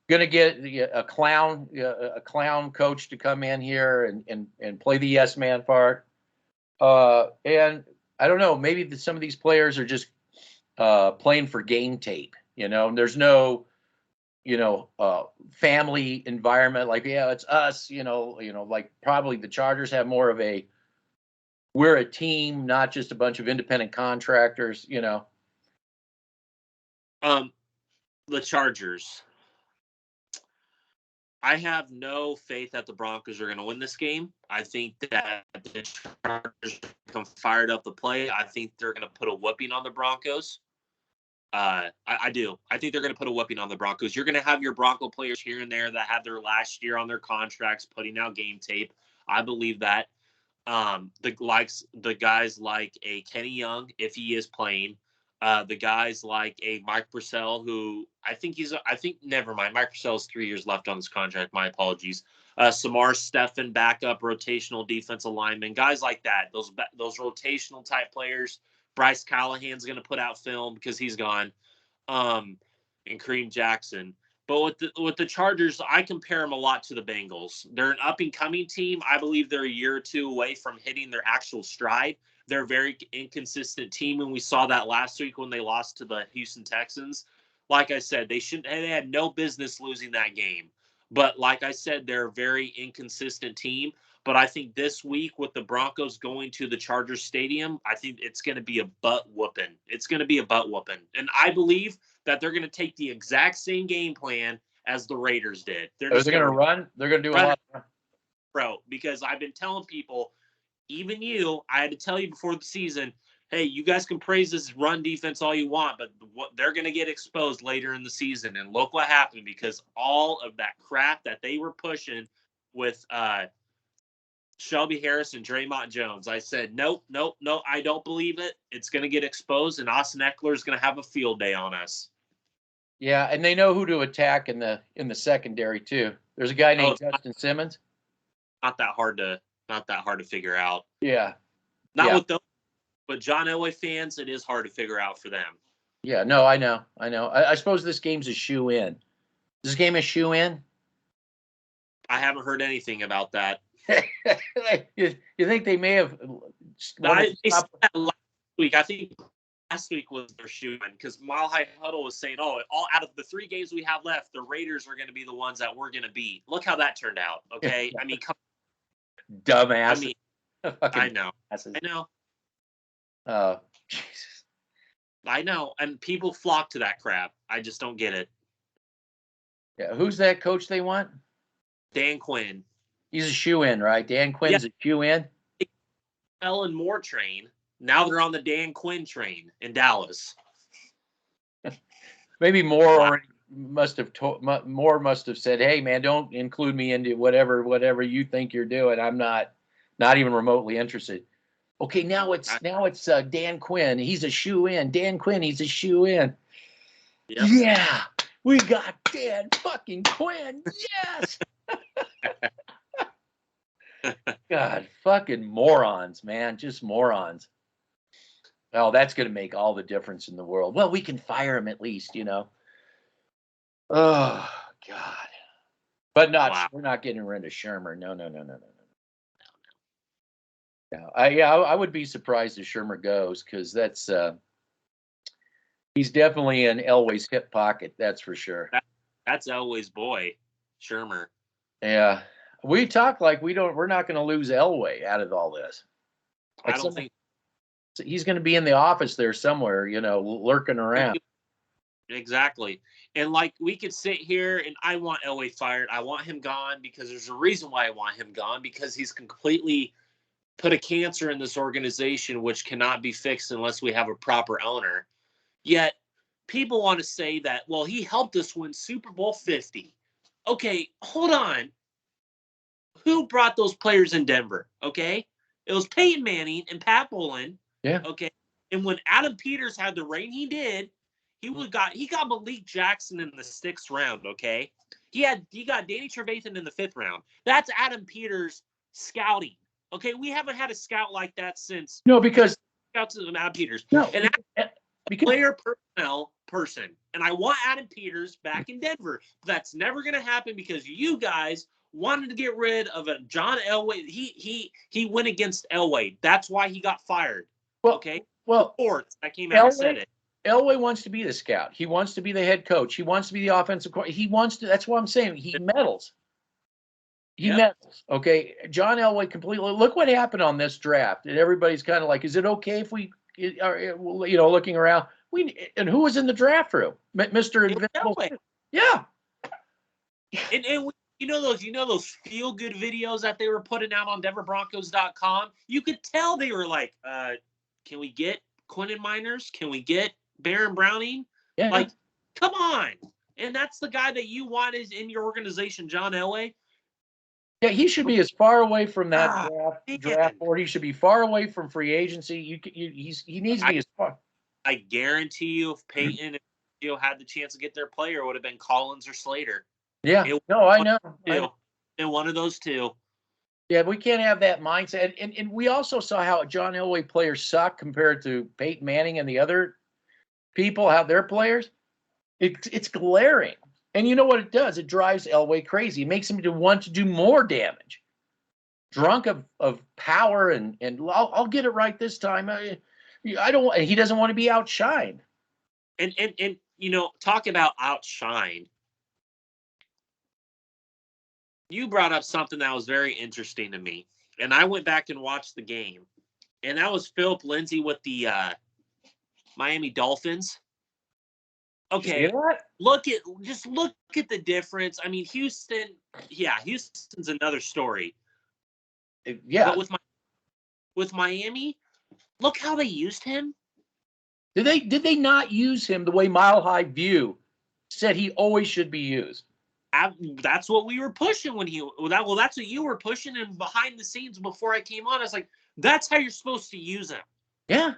Speaker 1: Going to get a clown coach to come in here and play the yes man part. And I don't know, maybe some of these players are just playing for game tape. There's no family environment, like, yeah, it's us, like probably the Chargers have more of a, we're a team, not just a bunch of independent contractors.
Speaker 2: The Chargers. I have no faith that the Broncos are going to win this game. I think that the Chargers become fired up to play. I think they're going to put a whooping on the Broncos. I do. I think they're going to put a whooping on the Broncos. You're going to have your Bronco players here and there that have their last year on their contracts putting out game tape. I believe that. The guys like a Kenny Young, if he is playing, the guys like a Mike Purcell, who never mind. Mike Purcell's 3 years left on his contract. My apologies. Samar Stephen, backup rotational defensive lineman, guys like that. Those rotational type players. Bryce Callahan's going to put out film because he's gone. And Kareem Jackson. But with the Chargers, I compare them a lot to the Bengals. They're an up-and-coming team. I believe they're a year or two away from hitting their actual stride. They're a very inconsistent team, and we saw that last week when they lost to the Houston Texans. Like I said, they had no business losing that game. But like I said, they're a very inconsistent team. But I think this week with the Broncos going to the Chargers Stadium, I think it's going to be a butt whooping. It's going to be a butt whooping. And I believe that they're going to take the exact same game plan as the Raiders did. They're
Speaker 1: going to run. They're going to do a lot.
Speaker 2: Bro, because I've been telling people, even you, I had to tell you before the season, hey, you guys can praise this run defense all you want, but they're going to get exposed later in the season. And look what happened, because all of that crap that they were pushing with Shelby Harris and Draymond Jones, I said, nope, I don't believe it. It's going to get exposed, and Austin Eckler is going to have a field day on us.
Speaker 1: Yeah, and they know who to attack in the secondary too. There's a guy named Justin Simmons.
Speaker 2: Not that hard to figure out.
Speaker 1: Yeah.
Speaker 2: Not with those, but John Elway fans, it is hard to figure out for them.
Speaker 1: Yeah, no, I know. I suppose this game's a shoe-in. This game is shoe-in?
Speaker 2: I haven't heard anything about that.
Speaker 1: You think they may have?
Speaker 2: They said that last week. I think last week was their shoe-in, because Mile High Huddle was saying, all out of the 3 games we have left, the Raiders are going to be the ones that we're going to beat. Look how that turned out. Okay, I mean,
Speaker 1: dumbass.
Speaker 2: I mean, I know. I know.
Speaker 1: Oh, Jesus.
Speaker 2: I know, and people flock to that crap. I just don't get it.
Speaker 1: Yeah, who's that coach they want?
Speaker 2: Dan Quinn.
Speaker 1: He's a shoe-in, right? Dan Quinn's a shoe-in?
Speaker 2: Ellen Moore train. Now they're on the Dan Quinn train in Dallas.
Speaker 1: Maybe Moore must have said, "Hey, man, don't include me into whatever you think you're doing. I'm not even remotely interested." Okay, now it's Dan Quinn. He's a shoe-in. Dan Quinn, he's a shoe-in. Yep. Yeah, we got Dan fucking Quinn. Yes. God, fucking morons, man. Just morons. Oh, that's going to make all the difference in the world. Well, we can fire him at least, Oh, God. But not
Speaker 2: Wow.
Speaker 1: we're not getting rid of Shermer. No, no, no, no, no, no. No. I would be surprised if Shermer goes because he's definitely in Elway's hip pocket. That's for sure.
Speaker 2: That's Elway's boy, Shermer.
Speaker 1: Yeah, we talk like we're not going to lose Elway out of all this.
Speaker 2: I don't think
Speaker 1: he's going to be in the office there somewhere, lurking around.
Speaker 2: Exactly. And like we could sit here and I want Elway fired. I want him gone because there's a reason why I want him gone because he's completely put a cancer in this organization which cannot be fixed unless we have a proper owner. Yet people want to say that, well, he helped us win Super Bowl 50. Okay, hold on. Who brought those players in Denver? Okay. It was Peyton Manning and Pat Bowlen.
Speaker 1: Yeah.
Speaker 2: Okay. And when Adam Peters had the reign he did, he got Malik Jackson in the 6th round. Okay. He got Danny Trevathan in the 5th round. That's Adam Peters scouting. Okay. We haven't had a scout like that since.
Speaker 1: No, because
Speaker 2: scouts Adam Peters.
Speaker 1: No,
Speaker 2: and that's player personnel person. And I want Adam Peters back in Denver. That's never going to happen because you guys wanted to get rid of a John Elway. He went against Elway. That's why he got fired. Okay. Reports that came out and said it.
Speaker 1: Elway wants to be the scout. He wants to be the head coach. He wants to be the offensive coordinator. He wants to. That's what I'm saying. He meddles. He meddles. Okay. John Elway completely. Look what happened on this draft. And everybody's kind of like, is it okay if we are, looking around? And who was in the draft room? Mr. Invincible. Yeah.
Speaker 2: And those feel good videos that they were putting out on DenverBroncos.com. You could tell they were like, can we get Quentin Miners? Can we get Baron Browning?
Speaker 1: Yeah.
Speaker 2: Like, come on. And that's the guy that you want is in your organization, John Elway.
Speaker 1: Yeah, he should be as far away from that draft board. He should be far away from free agency. He needs to be as far.
Speaker 2: I guarantee you, if Peyton and had the chance to get their player, it would have been Collins or Slater.
Speaker 1: Yeah, I know.
Speaker 2: And one of those two.
Speaker 1: Yeah, we can't have that mindset. And we also saw how John Elway players suck compared to Peyton Manning and the other people, how their players. It's glaring. And you know what it does? It drives Elway crazy. It makes him want to do more damage. Drunk of power and I'll get it right this time. I don't. He doesn't want to be outshined.
Speaker 2: And talk about outshined. You brought up something that was very interesting to me, and I went back and watched the game, and that was Philip Lindsay with the Miami Dolphins. Okay, look at the difference. I mean, Houston's another story.
Speaker 1: Yeah,
Speaker 2: but with Miami, look how they used him.
Speaker 1: Did they not use him the way Mile High View said he always should be used?
Speaker 2: That's what we were pushing that's what you were pushing, and behind the scenes before I came on, I was like, that's how you're supposed to use him.
Speaker 1: Yeah,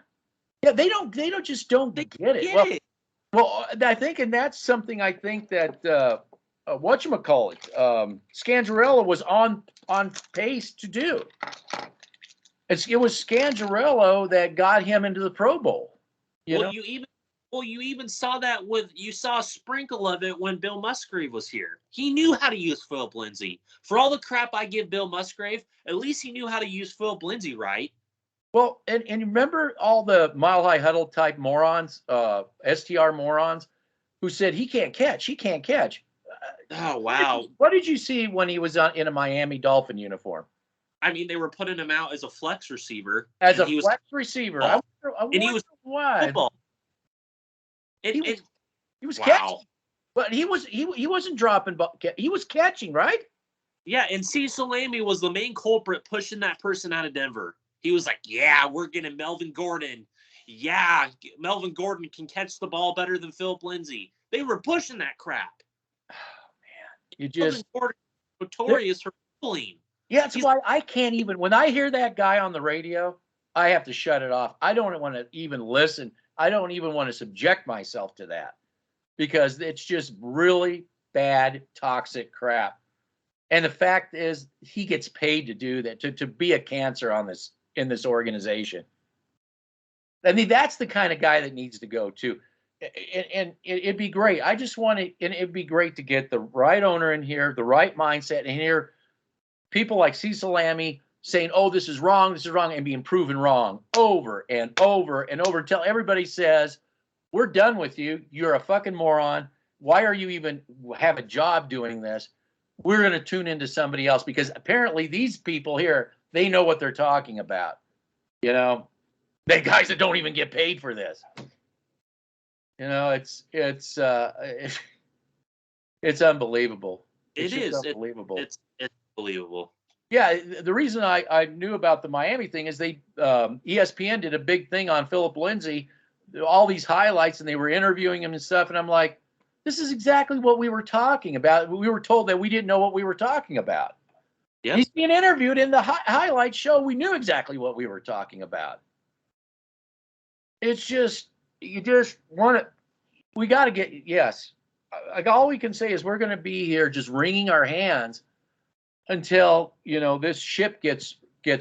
Speaker 1: they don't get it. Well, I think, and that's something I think that whatchamacallit, Scangarello was on pace to do. It was Scangarello that got him into the Pro Bowl.
Speaker 2: You even saw that you saw a sprinkle of it when Bill Musgrave was here. He knew how to use Philip Lindsay. For all the crap I give Bill Musgrave, at least he knew how to use Philip Lindsay right.
Speaker 1: Well, and remember all the Mile High Huddle type morons, STR morons, who said he can't catch.
Speaker 2: Oh, wow.
Speaker 1: What did you see when he was in a Miami Dolphin uniform?
Speaker 2: I mean, they were putting him out as a flex receiver.
Speaker 1: I wonder
Speaker 2: he was
Speaker 1: why.
Speaker 2: Football.
Speaker 1: He was catching, but he wasn't dropping. He was catching, right?
Speaker 2: Yeah, and Cecil Lammey was the main culprit pushing that person out of Denver. He was like, "Yeah, we're getting Melvin Gordon. Yeah, Melvin Gordon can catch the ball better than Philip Lindsay." They were pushing that crap.
Speaker 1: Oh man, Melvin
Speaker 2: Gordon notorious for bullying.
Speaker 1: Yeah, that's why I can't even. When I hear that guy on the radio, I have to shut it off. I don't want to even listen. I don't even want to subject myself to that because it's just really bad, toxic crap. And the fact is, he gets paid to do that, to be a cancer in this organization. I mean, that's the kind of guy that needs to go too. and it'd be great. I just want to, and it'd be great to get the right owner in here, the right mindset in here. People like Cecil Lammy saying, "Oh, this is wrong, and being proven wrong over and over and over until everybody says, "We're done with you. You're a fucking moron. Why are you even have a job doing this? We're going to tune into somebody else because apparently these people here, they know what they're talking about. You know, they guys that don't even get paid for this. You know, it's unbelievable. It's
Speaker 2: It
Speaker 1: just
Speaker 2: is.
Speaker 1: unbelievable.
Speaker 2: It's unbelievable.
Speaker 1: Yeah, the reason I knew about the Miami thing is they ESPN did a big thing on Philip Lindsay, all these highlights, and they were interviewing him and stuff. And I'm like, this is exactly what we were talking about. We were told that we didn't know what we were talking about.
Speaker 2: Yep.
Speaker 1: He's being interviewed in the highlight show. We knew exactly what we were talking about. It's just, you just want to, we got to get, yes. Like all we can say is we're going to be here just wringing our hands until, this ship gets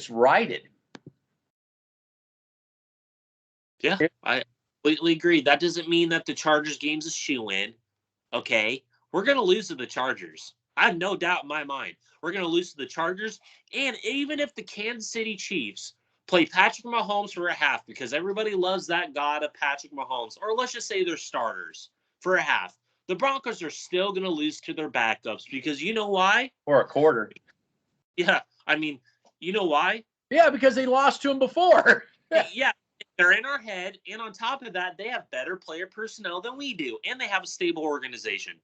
Speaker 1: righted.
Speaker 2: Yeah, I completely agree. That doesn't mean that the Chargers game's a shoe-in. Okay, we're gonna lose to the Chargers. I have no doubt in my mind. We're gonna lose to the Chargers, and even if the Kansas City Chiefs play Patrick Mahomes for a half, because everybody loves that god of Patrick Mahomes, or let's just say they're starters for a half, the Broncos are still gonna lose to their backups because you know why?
Speaker 1: Or a quarter.
Speaker 2: Yeah, I mean, you know why?
Speaker 1: Yeah, because they lost to him before.
Speaker 2: Yeah, they're in our head, and on top of that, they have better player personnel than we do, and they have a stable organization.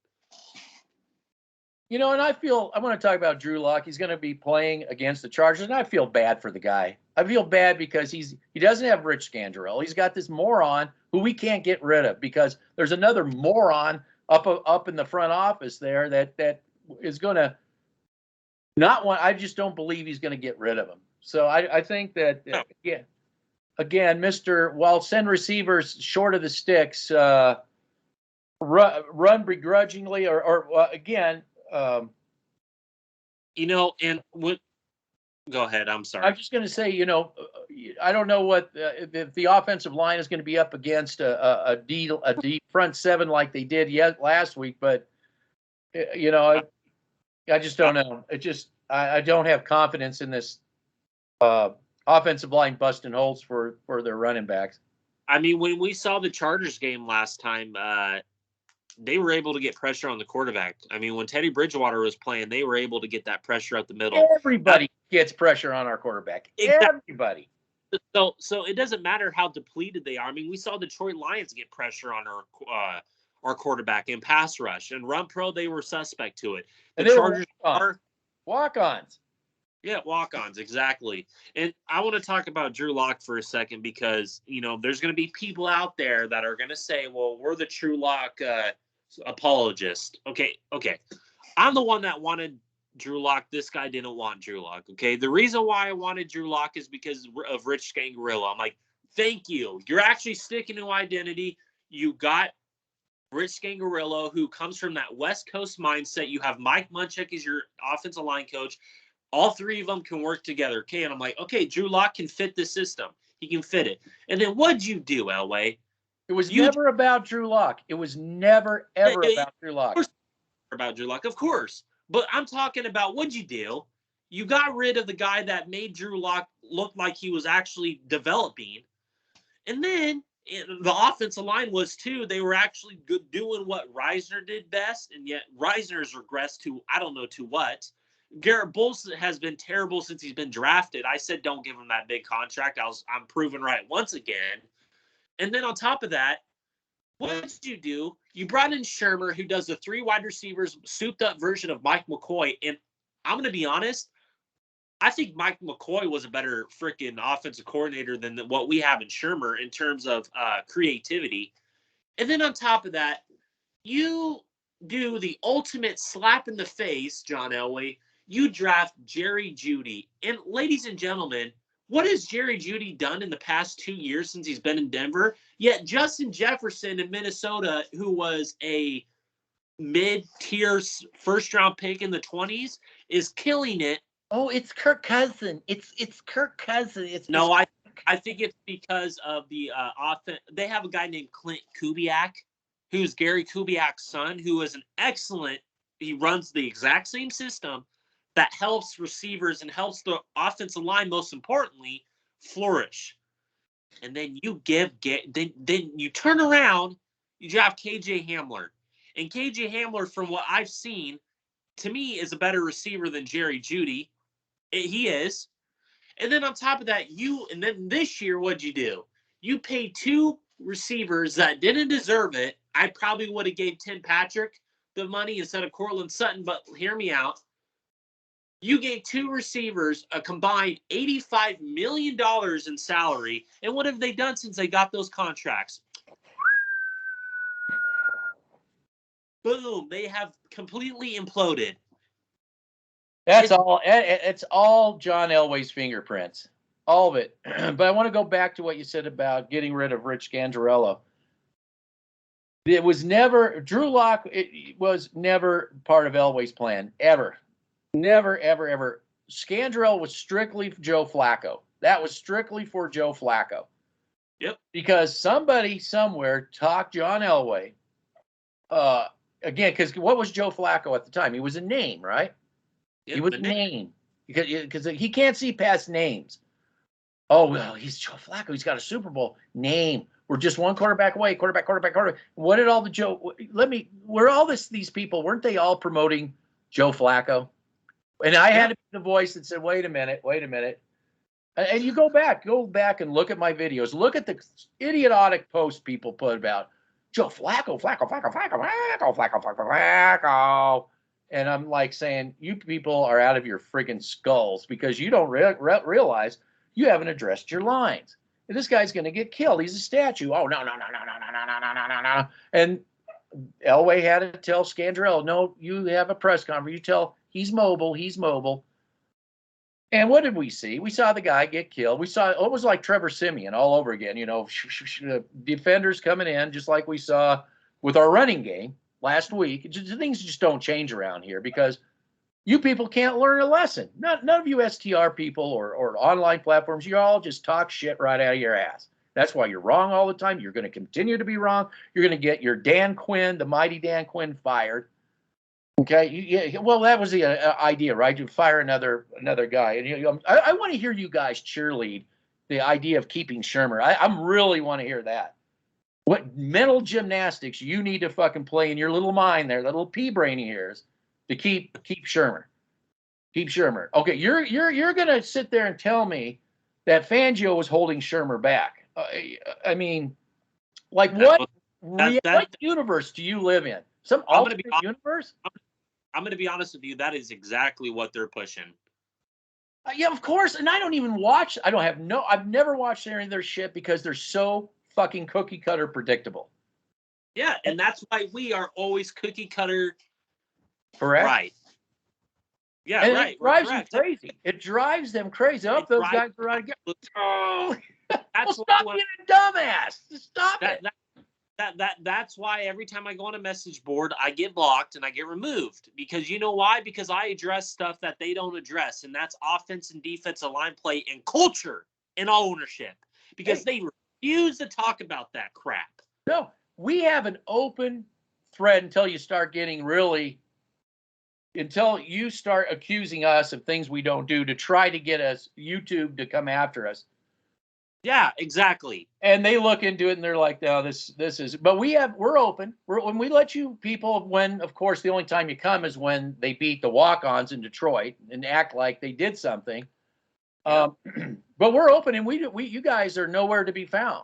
Speaker 1: And I want to talk about Drew Lock. He's going to be playing against the Chargers, and I feel bad for the guy. I feel bad because he doesn't have Rich Scangarello. He's got this moron who we can't get rid of because there's another moron up in the front office there that is going to not want. I just don't believe he's going to get rid of him. So I think that again, Mr. Send receivers short of the sticks, run begrudgingly, or again.
Speaker 2: And what? Go ahead. I'm sorry.
Speaker 1: I'm just going to say, I don't know what if the offensive line is going to be up against a deep front seven like they did last week, but I just don't know. I don't have confidence in this offensive line busting holes for their running backs.
Speaker 2: I mean, when we saw the Chargers game last time, they were able to get pressure on the quarterback. I mean, when Teddy Bridgewater was playing, they were able to get that pressure up the middle.
Speaker 1: Everybody gets pressure on our quarterback. Exactly. Everybody.
Speaker 2: So it doesn't matter how depleted they are. I mean, we saw Detroit Lions get pressure on our quarterback in pass rush and run pro. They were suspect to it. The Chargers are
Speaker 1: walk-ons.
Speaker 2: Yeah, walk-ons, exactly. And I want to talk about Drew Lock for a second because, there's going to be people out there that are going to say, well, we're the Drew Lock apologist. Okay. I'm the one that wanted Drew Lock. This guy didn't want Drew Lock, okay? The reason why I wanted Drew Lock is because of Rich Scangarello. I'm like, thank you. You're actually sticking to identity. You got Rich Scangarello, who comes from that West Coast mindset. You have Mike Munchak as your offensive line coach. All three of them can work together. Okay, and I'm like, okay, Drew Lock can fit the system. He can fit it. And then what'd you do, Elway?
Speaker 1: It was never about Drew Lock. It was never, ever about Drew Lock.
Speaker 2: About Drew Lock, of course. But I'm talking about what'd you do? You got rid of the guy that made Drew Lock look like he was actually developing. And then the offensive line was too. They were actually good doing what Reisner did best, and yet Reisner's regressed to I don't know to what. Garrett Bowles has been terrible since he's been drafted. I said don't give him that big contract. I'm proven right once again. And then on top of that, what did you do? You brought in Shermer, who does the 3 wide receivers souped up version of Mike McCoy. And I'm going to be honest, I think Mike McCoy was a better freaking offensive coordinator than what we have in Shermer in terms of creativity. And then on top of that, you do the ultimate slap in the face, John Elway. You draft Jerry Jeudy. And ladies and gentlemen, what has Jerry Jeudy done in the past 2 years since he's been in Denver? Yet Justin Jefferson in Minnesota, who was a mid-tier first-round pick in the 20s, is killing it.
Speaker 1: Oh, it's Kirk Cousins. It's Kirk Cousins.
Speaker 2: No, I think it's because of the offense. They have a guy named Clint Kubiak, who's Gary Kubiak's son, who is an excellent. He runs the exact same system that helps receivers and helps the offensive line, most importantly, flourish. And then you then you turn around, you draft KJ Hamler, and KJ Hamler, from what I've seen, to me is a better receiver than Jerry Jeudy. He is. And then on top of that, and then this year, what'd you do? You paid two receivers that didn't deserve it. I probably would have gave Tim Patrick the money instead of Cortland Sutton, but hear me out. You gave two receivers a combined $85 million in salary. And what have they done since they got those contracts? Boom. They have completely imploded.
Speaker 1: That's all. It's all John Elway's fingerprints, all of it. But I want to go back to what you said about getting rid of Rich Scangarello. It was never Drew Lock. It was never part of Elway's plan ever, never, ever, ever. Scangarello was strictly for Joe Flacco. That was strictly for Joe Flacco.
Speaker 2: Yep.
Speaker 1: Because somebody somewhere talked John Elway. Again, because what was Joe Flacco at the time? He was a name, right? He was a name because he can't see past names. Oh, well, he's Joe Flacco. He's got a Super Bowl name. We're just one quarterback away. Quarterback. What did all the Joe? Were all these people? Weren't they all promoting Joe Flacco? And I had to be the voice that said, "Wait a minute." And you go back and look at my videos. Look at the idiotic posts people put about Joe Flacco. And I'm like saying, you people are out of your friggin' skulls because you don't realize you haven't addressed your lines. And this guy's going to get killed. He's a statue. Oh, no. And Elway had to tell Scangarello, no, you have a press conference. You tell he's mobile. And what did we see? We saw the guy get killed. We saw it was like Trevor Siemian all over again. Defenders coming in, just like we saw with our running game last week. Things just don't change around here because you people can't learn a lesson. None of you STR people or online platforms, you all just talk shit right out of your ass. That's why you're wrong all the time. You're going to continue to be wrong. You're going to get your Dan Quinn, the mighty Dan Quinn, fired. Okay, well, that was the idea, right? You fire another guy, and I want to hear you guys cheerlead the idea of keeping Shermer. I really want to hear that. What mental gymnastics you need to fucking play in your little mind there, that little pea brain of yours, to keep Shermer. Keep Shermer. Okay, you're gonna sit there and tell me that Fangio was holding Shermer back. I mean, like what universe do you live in? Some alternate universe?
Speaker 2: I'm going to be honest with you. That is exactly what they're pushing.
Speaker 1: Yeah, of course. And I don't even watch. I've never watched any of their shit because they're so fucking cookie cutter predictable.
Speaker 2: Yeah, and that's why we are always cookie cutter.
Speaker 1: Correct.
Speaker 2: Right. Yeah,
Speaker 1: and
Speaker 2: right.
Speaker 1: It drives them crazy. It drives them crazy. Oh, those guys are out again. Oh, stop being a dumbass. Stop it.
Speaker 2: That's why every time I go on a message board, I get blocked and I get removed. Because you know why? Because I address stuff that they don't address, and that's offense and defensive line play and culture and ownership. Because they refuse to talk about that crap.
Speaker 1: No, we have an open thread until you start accusing us of things we don't do to try to get us YouTube to come after us.
Speaker 2: Yeah, exactly.
Speaker 1: And they look into it and they're like, no, this is, but we're open. When we let you people, when, of course, the only time you come is when they beat the walk-ons in Detroit and act like they did something. Yeah. But we're open and you guys are nowhere to be found.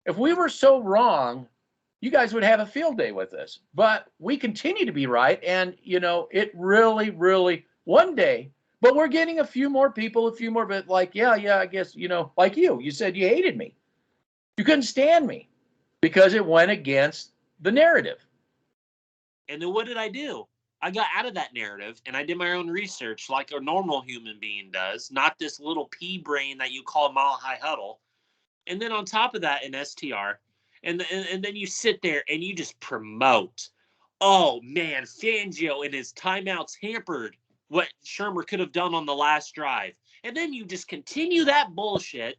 Speaker 1: If we were so wrong, you guys would have a field day with us, but we continue to be right. And, it really, really one day, but we're getting a few more, but like, yeah, I guess, like you said you hated me. You couldn't stand me because it went against the narrative.
Speaker 2: And then what did I do? I got out of that narrative and I did my own research like a normal human being does, not this little pea brain that you call Mile High Huddle. And then on top of that in STR, and then you sit there and you just promote. Oh, man, Fangio and his timeouts hampered what Shermer could have done on the last drive. And then you just continue that bullshit.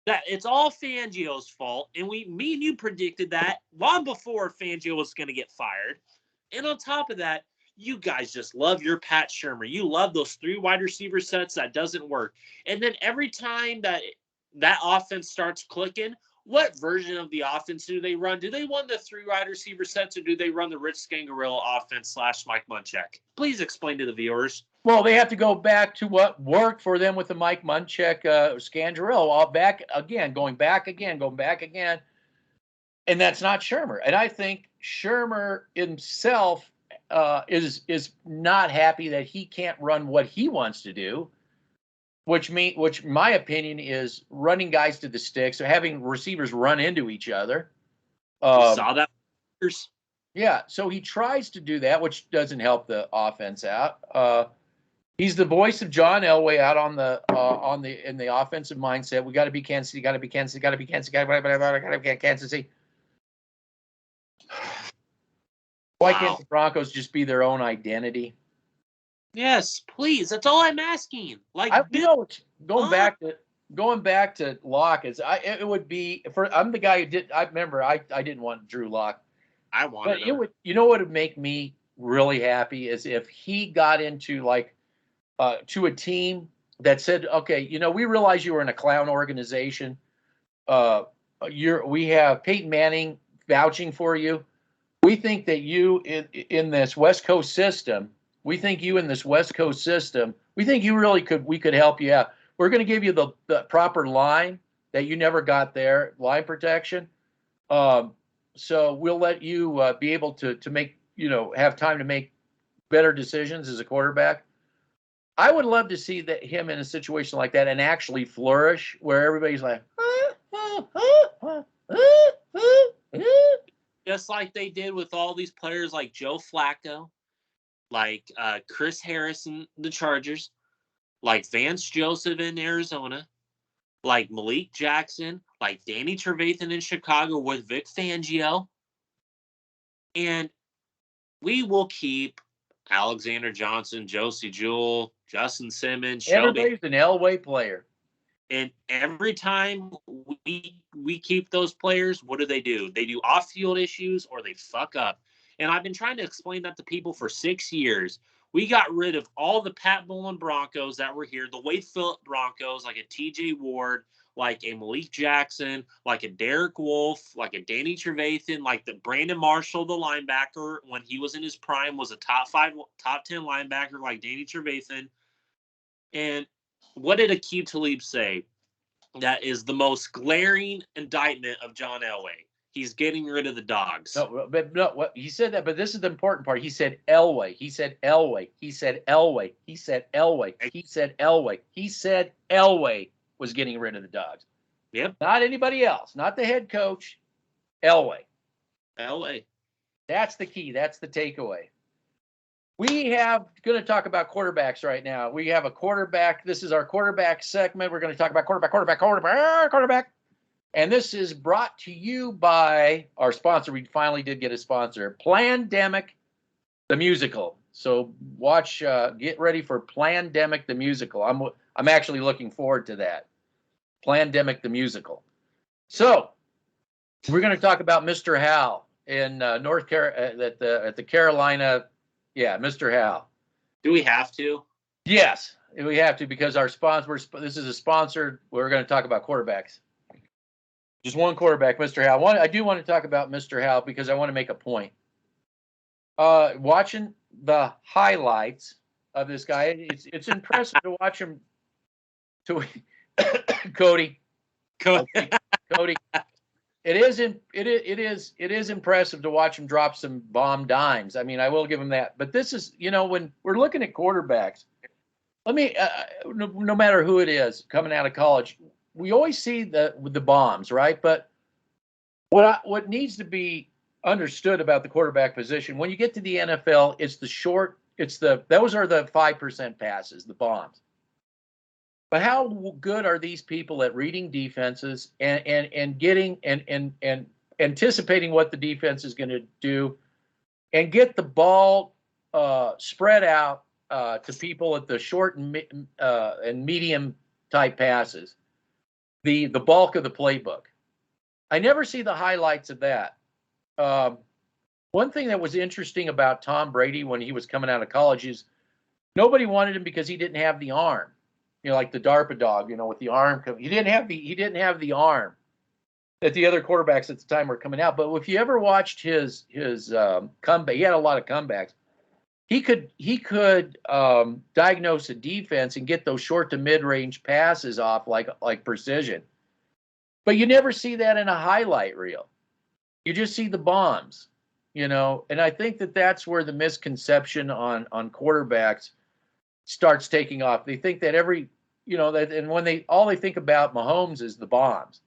Speaker 2: that it's all Fangio's fault, and me and you predicted that long before Fangio was going to get fired. And on top of that, you guys just love your Pat Shurmur. You love those 3 wide receiver sets that doesn't work. And then every time that offense starts clicking, what version of the offense do they run? Do they run the 3 wide receiver sets, or do they run the Rich Scangarello offense / Mike Munchak? Please explain to the viewers.
Speaker 1: Well, they have to go back to what worked for them with the Mike Munchak, Scandrell, all back again, going back again. And that's not Shurmur. And I think Shurmur himself is not happy that he can't run what he wants to do, which my opinion is running guys to the sticks or having receivers run into each other.
Speaker 2: We saw that.
Speaker 1: Yeah, so he tries to do that, which doesn't help the offense out. He's the voice of John Elway out in the offensive mindset. We got to be Kansas City, got to be Kansas City, got to be Kansas City, got to be Kansas City. Why can't the Broncos just be their own identity?
Speaker 2: Yes, please. That's all I'm asking.
Speaker 1: Going back to Locke it would be for I'm the guy who did. I remember I didn't want Drew Lock.
Speaker 2: I wanted
Speaker 1: him. What would make me really happy is if he got into to a team that said, okay, we realize you were in a clown organization. We have Peyton Manning vouching for you. We think that you in this West Coast system. We think you really we could help you out. We're going to give you the proper line that you never got there, line protection. So we'll let you be able to make, have time to make better decisions as a quarterback. I would love to see him in a situation like that and actually flourish, where everybody's like,
Speaker 2: just like they did with all these players like Joe Flacco, like Chris Harris in the Chargers, like Vance Joseph in Arizona, like Malik Jackson, like Danny Trevathan in Chicago with Vic Fangio. And we will keep Alexander Johnson, Josie Jewell, Justin Simmons,
Speaker 1: everybody's an Elway player.
Speaker 2: And every time we keep those players, what do? They do off-field issues or they fuck up. And I've been trying to explain that to people for 6 years. We got rid of all the Pat Bowlen Broncos that were here, the Wade Phillip Broncos, like a TJ Ward, like a Malik Jackson, like a Derek Wolfe, like a Danny Trevathan, like the Brandon Marshall, the linebacker, when he was in his prime, was a top 10 linebacker like Danny Trevathan. And what did Aqib Talib say? That is the most glaring indictment of John Elway. He's getting rid of the dogs.
Speaker 1: What he said that, but this is the important part. He said Elway. He said Elway. He said Elway. He said Elway. He said Elway. He said Elway was getting rid of the dogs.
Speaker 2: Yep.
Speaker 1: Not anybody else. Not the head coach. Elway.
Speaker 2: Elway.
Speaker 1: That's the key. That's the takeaway. We have going to talk about quarterbacks right now. We have a quarterback. This is our quarterback segment. We're going to talk about quarterback. And this is brought to you by our sponsor. We finally did get a sponsor, Plandemic, the musical. So get ready for Plandemic, the musical. I'm actually looking forward to that. Plandemic, the musical. So we're going to talk about Mr. Hal in North Carolina at the Carolina. Yeah, Mr. Hal.
Speaker 2: Do we have to?
Speaker 1: Yes, we have to, because our sponsor. This is a sponsored. We're going to talk about quarterbacks. Just one quarterback, Mr. Hal. I do want to talk about Mr. Hal because I want to make a point. Watching the highlights of this guy, it's impressive to watch him. Cody. It is impressive to watch him drop some bomb dimes. I mean, I will give him that. But this is, when we're looking at quarterbacks, no matter who it is coming out of college, we always see the bombs, right? But what needs to be understood about the quarterback position, when you get to the NFL, those are the 5% passes, the bombs. But how good are these people at reading defenses and getting and anticipating what the defense is going to do, and get the ball spread out to people at the short and medium type passes? the bulk of the playbook. I never see the highlights of that. One thing that was interesting about Tom Brady when he was coming out of college is nobody wanted him because he didn't have the arm. Like the DARPA dog, with the arm. He didn't have the arm that the other quarterbacks at the time were coming out. But if you ever watched his comeback, he had a lot of comebacks. He could diagnose a defense and get those short to mid range passes off like precision. But you never see that in a highlight reel. You just see the bombs, And I think that's where the misconception on quarterbacks starts taking off. They think that and when all they think about Mahomes is the bombs.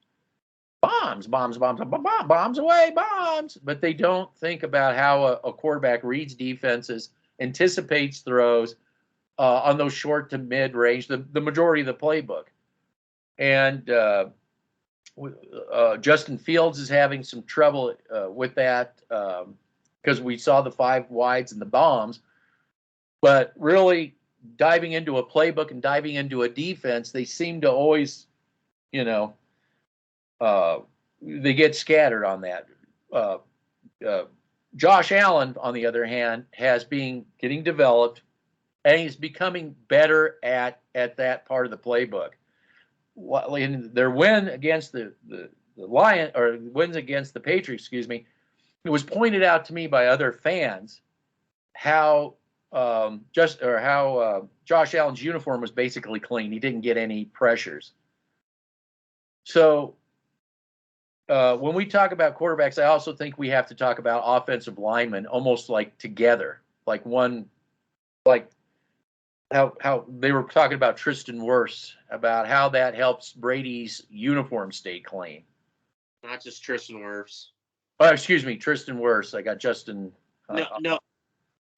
Speaker 1: Bombs away, bombs. But they don't think about how a quarterback reads defenses, anticipates throws on those short to mid range, the majority of the playbook. And Justin Fields is having some trouble with that because we saw the 5 wides and the bombs. But really diving into a playbook and diving into a defense, they seem to always, they get scattered on that. Josh Allen, on the other hand, has been getting developed, and he's becoming better at that part of the playbook. In their win against the Lions, or wins against the Patriots, excuse me, it was pointed out to me by other fans how Josh Allen's uniform was basically clean. He didn't get any pressures. So when we talk about quarterbacks, I also think we have to talk about offensive linemen almost like together, like one, like how they were talking about Tristan Wirfs, about how that helps Brady's uniform stay clean.
Speaker 2: Not just Tristan Wirfs.
Speaker 1: Oh, excuse me, Tristan Wirfs. I got Justin.
Speaker 2: No.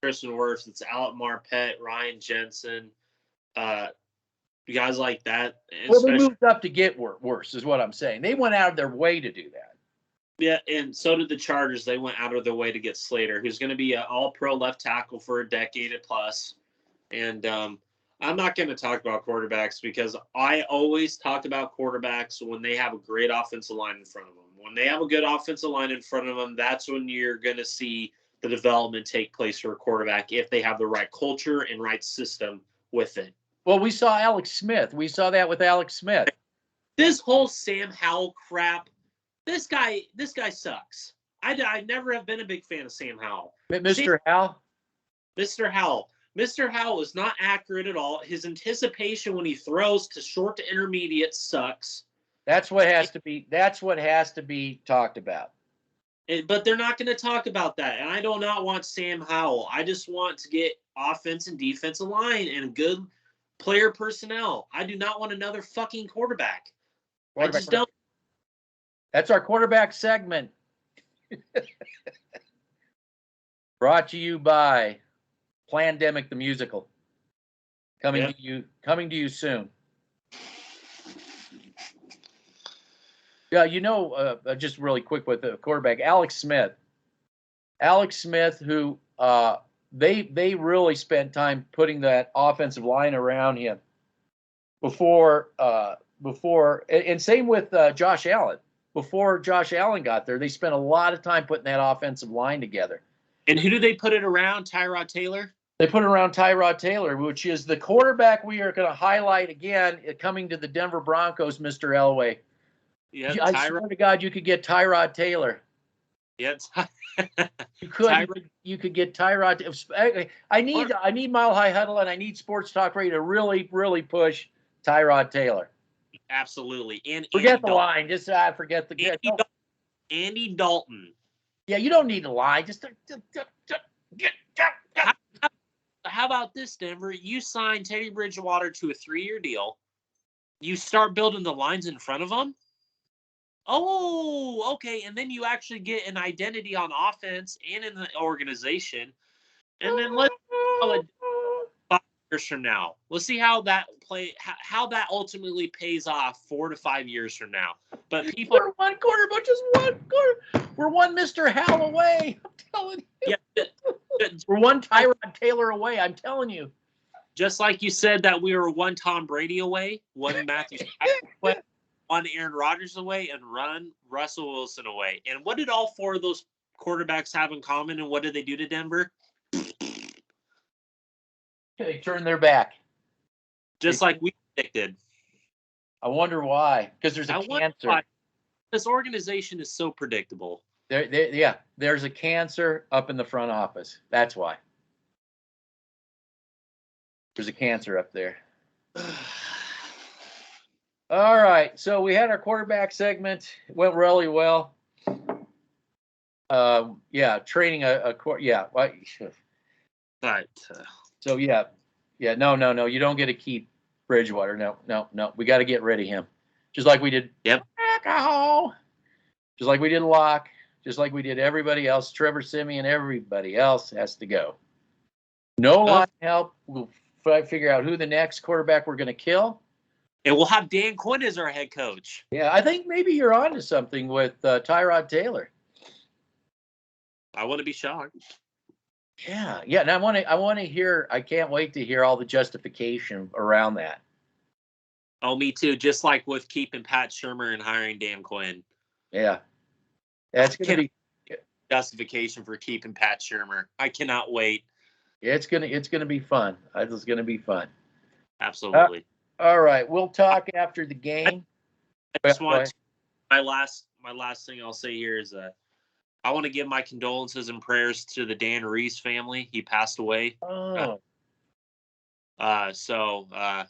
Speaker 2: Tristan Wirfs. It's Alec Marpet, Ryan Jensen, guys like that.
Speaker 1: Well, they moved up to get worse, is what I'm saying. They went out of their way to do that.
Speaker 2: Yeah, and so did the Chargers. They went out of their way to get Slater, who's going to be an all-pro left tackle for a decade plus. And I'm not going to talk about quarterbacks because I always talk about quarterbacks when they have a great offensive line in front of them. When they have a good offensive line in front of them, that's when you're going to see the development take place for a quarterback if they have the right culture and right system with it.
Speaker 1: Well, we saw Alex Smith. We saw that with Alex Smith.
Speaker 2: This whole Sam Howell crap, this guy sucks. I never have been a big fan of Sam Howell.
Speaker 1: Mr. Howell?
Speaker 2: Mr. Howell. Mr. Howell is not accurate at all. His anticipation when he throws to short to intermediate sucks.
Speaker 1: That's what has to be. That's what has to be talked about.
Speaker 2: But they're not going to talk about that. And I do not want Sam Howell. I just want to get offense and defensive line and good player personnel. I do not want another fucking quarterback. I just don't.
Speaker 1: That's our quarterback segment. Brought to you by Plandemic the Musical. Coming to you soon. Yeah, just really quick with the quarterback, Alex Smith. Alex Smith, who they really spent time putting that offensive line around him before, and same with Josh Allen. Before Josh Allen got there, they spent a lot of time putting that offensive line together.
Speaker 2: And who do they put it around? Tyrod Taylor?
Speaker 1: They put it around Tyrod Taylor, which is the quarterback we are going to highlight again coming to the Denver Broncos, Mr. Elway.
Speaker 2: Yeah,
Speaker 1: I swear to God, you could get Tyrod Taylor.
Speaker 2: Yeah,
Speaker 1: you could. You could get Tyrod. I need Mile High Huddle and I need Sports Talk Radio to really, really push Tyrod Taylor.
Speaker 2: Absolutely. And
Speaker 1: forget the line. Just forget the
Speaker 2: Andy Dalton.
Speaker 1: Yeah, you don't need a line. Just
Speaker 2: how about this, Denver? You sign Teddy Bridgewater to a 3-year deal. You start building the lines in front of him. Oh, okay. And then you actually get an identity on offense and in the organization. And then let's 5 years from now. Let's see how that ultimately pays off 4 to 5 years from now. But
Speaker 1: we're one quarter, but just one quarter. We're one Mr. Howell away. I'm telling you. Yeah, we're one Tyrod Taylor away. I'm telling you.
Speaker 2: Just like you said that we were one Tom Brady away, one Matthew away. on Aaron Rodgers away and run Russell Wilson away. And what did all 4 of those quarterbacks have in common, and what did they do to Denver?
Speaker 1: They turned their back.
Speaker 2: Just like we predicted.
Speaker 1: I wonder why. Because there's a cancer.
Speaker 2: This organization is so predictable.
Speaker 1: There's a cancer up in the front office. That's why. There's a cancer up there. All right. So we had our quarterback segment. It went really well. Training a yeah.
Speaker 2: But
Speaker 1: So yeah. No. You don't get to keep Bridgewater. No. We got to get rid of him. Just like we did.
Speaker 2: Yep.
Speaker 1: Just like we did Locke. Just like we did everybody else. Trevor Siemian, everybody else has to go. No line help. We'll figure out who the next quarterback we're going to kill.
Speaker 2: And we'll have Dan Quinn as our head coach.
Speaker 1: Yeah, I think maybe you're onto something with Tyrod Taylor.
Speaker 2: I want to be shocked.
Speaker 1: Yeah, and I want to hear. I can't wait to hear all the justification around that.
Speaker 2: Oh, me too. Just like with keeping Pat Shurmur and hiring Dan Quinn.
Speaker 1: Yeah, that's going to be
Speaker 2: justification for keeping Pat Shurmur. I cannot wait.
Speaker 1: It's gonna be fun. It's gonna be fun.
Speaker 2: Absolutely.
Speaker 1: All right, we'll talk after the game.
Speaker 2: I just want my last thing I'll say here is I want to give my condolences and prayers to the Dan Reese family. He passed away.
Speaker 1: Oh.
Speaker 2: So I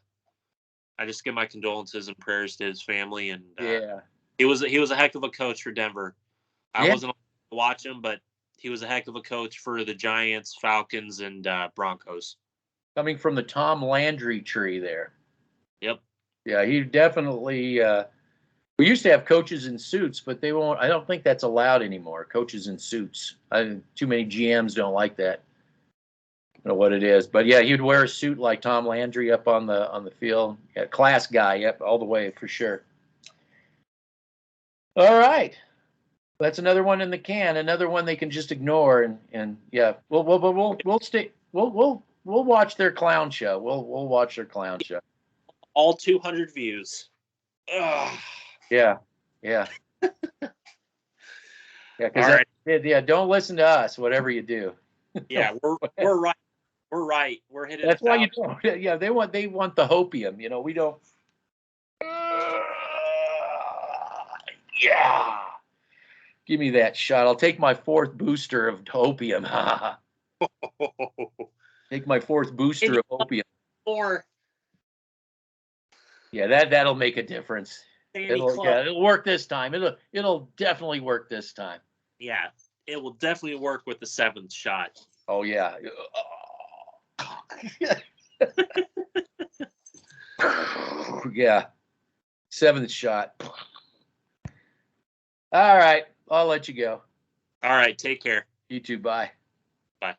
Speaker 2: just give my condolences and prayers to his family. And he was a heck of a coach for Denver. I wasn't able to watch him, but he was a heck of a coach for the Giants, Falcons, and Broncos.
Speaker 1: Coming from the Tom Landry tree there.
Speaker 2: Yep.
Speaker 1: Yeah, he definitely. We used to have coaches in suits, but they won't. I don't think that's allowed anymore. Coaches in suits. Too many GMs don't like that. I don't know what it is, but yeah, he'd wear a suit like Tom Landry up on the field. Yeah, class guy. Yep, all the way for sure. All right. That's another one in the can. Another one they can just ignore, and yeah, we'll stay. We'll watch their clown show. We'll watch their clown show.
Speaker 2: All 200 views. Ugh.
Speaker 1: Yeah. Yeah, because don't listen to us, whatever you do.
Speaker 2: Yeah, we're right. We're right. We're hitting.
Speaker 1: That's why you don't. Yeah, they want the hopium. We don't. Yeah. Give me that shot. I'll take my 4th booster of opium. Take my 4th booster of opium.
Speaker 2: Or
Speaker 1: yeah, that'll make a difference. It'll work this time. It'll definitely work this time.
Speaker 2: Yeah, it will definitely work with the 7th shot.
Speaker 1: Oh yeah. Yeah. 7th shot. All right. I'll let you go.
Speaker 2: All right. Take care.
Speaker 1: You too. Bye.
Speaker 2: Bye.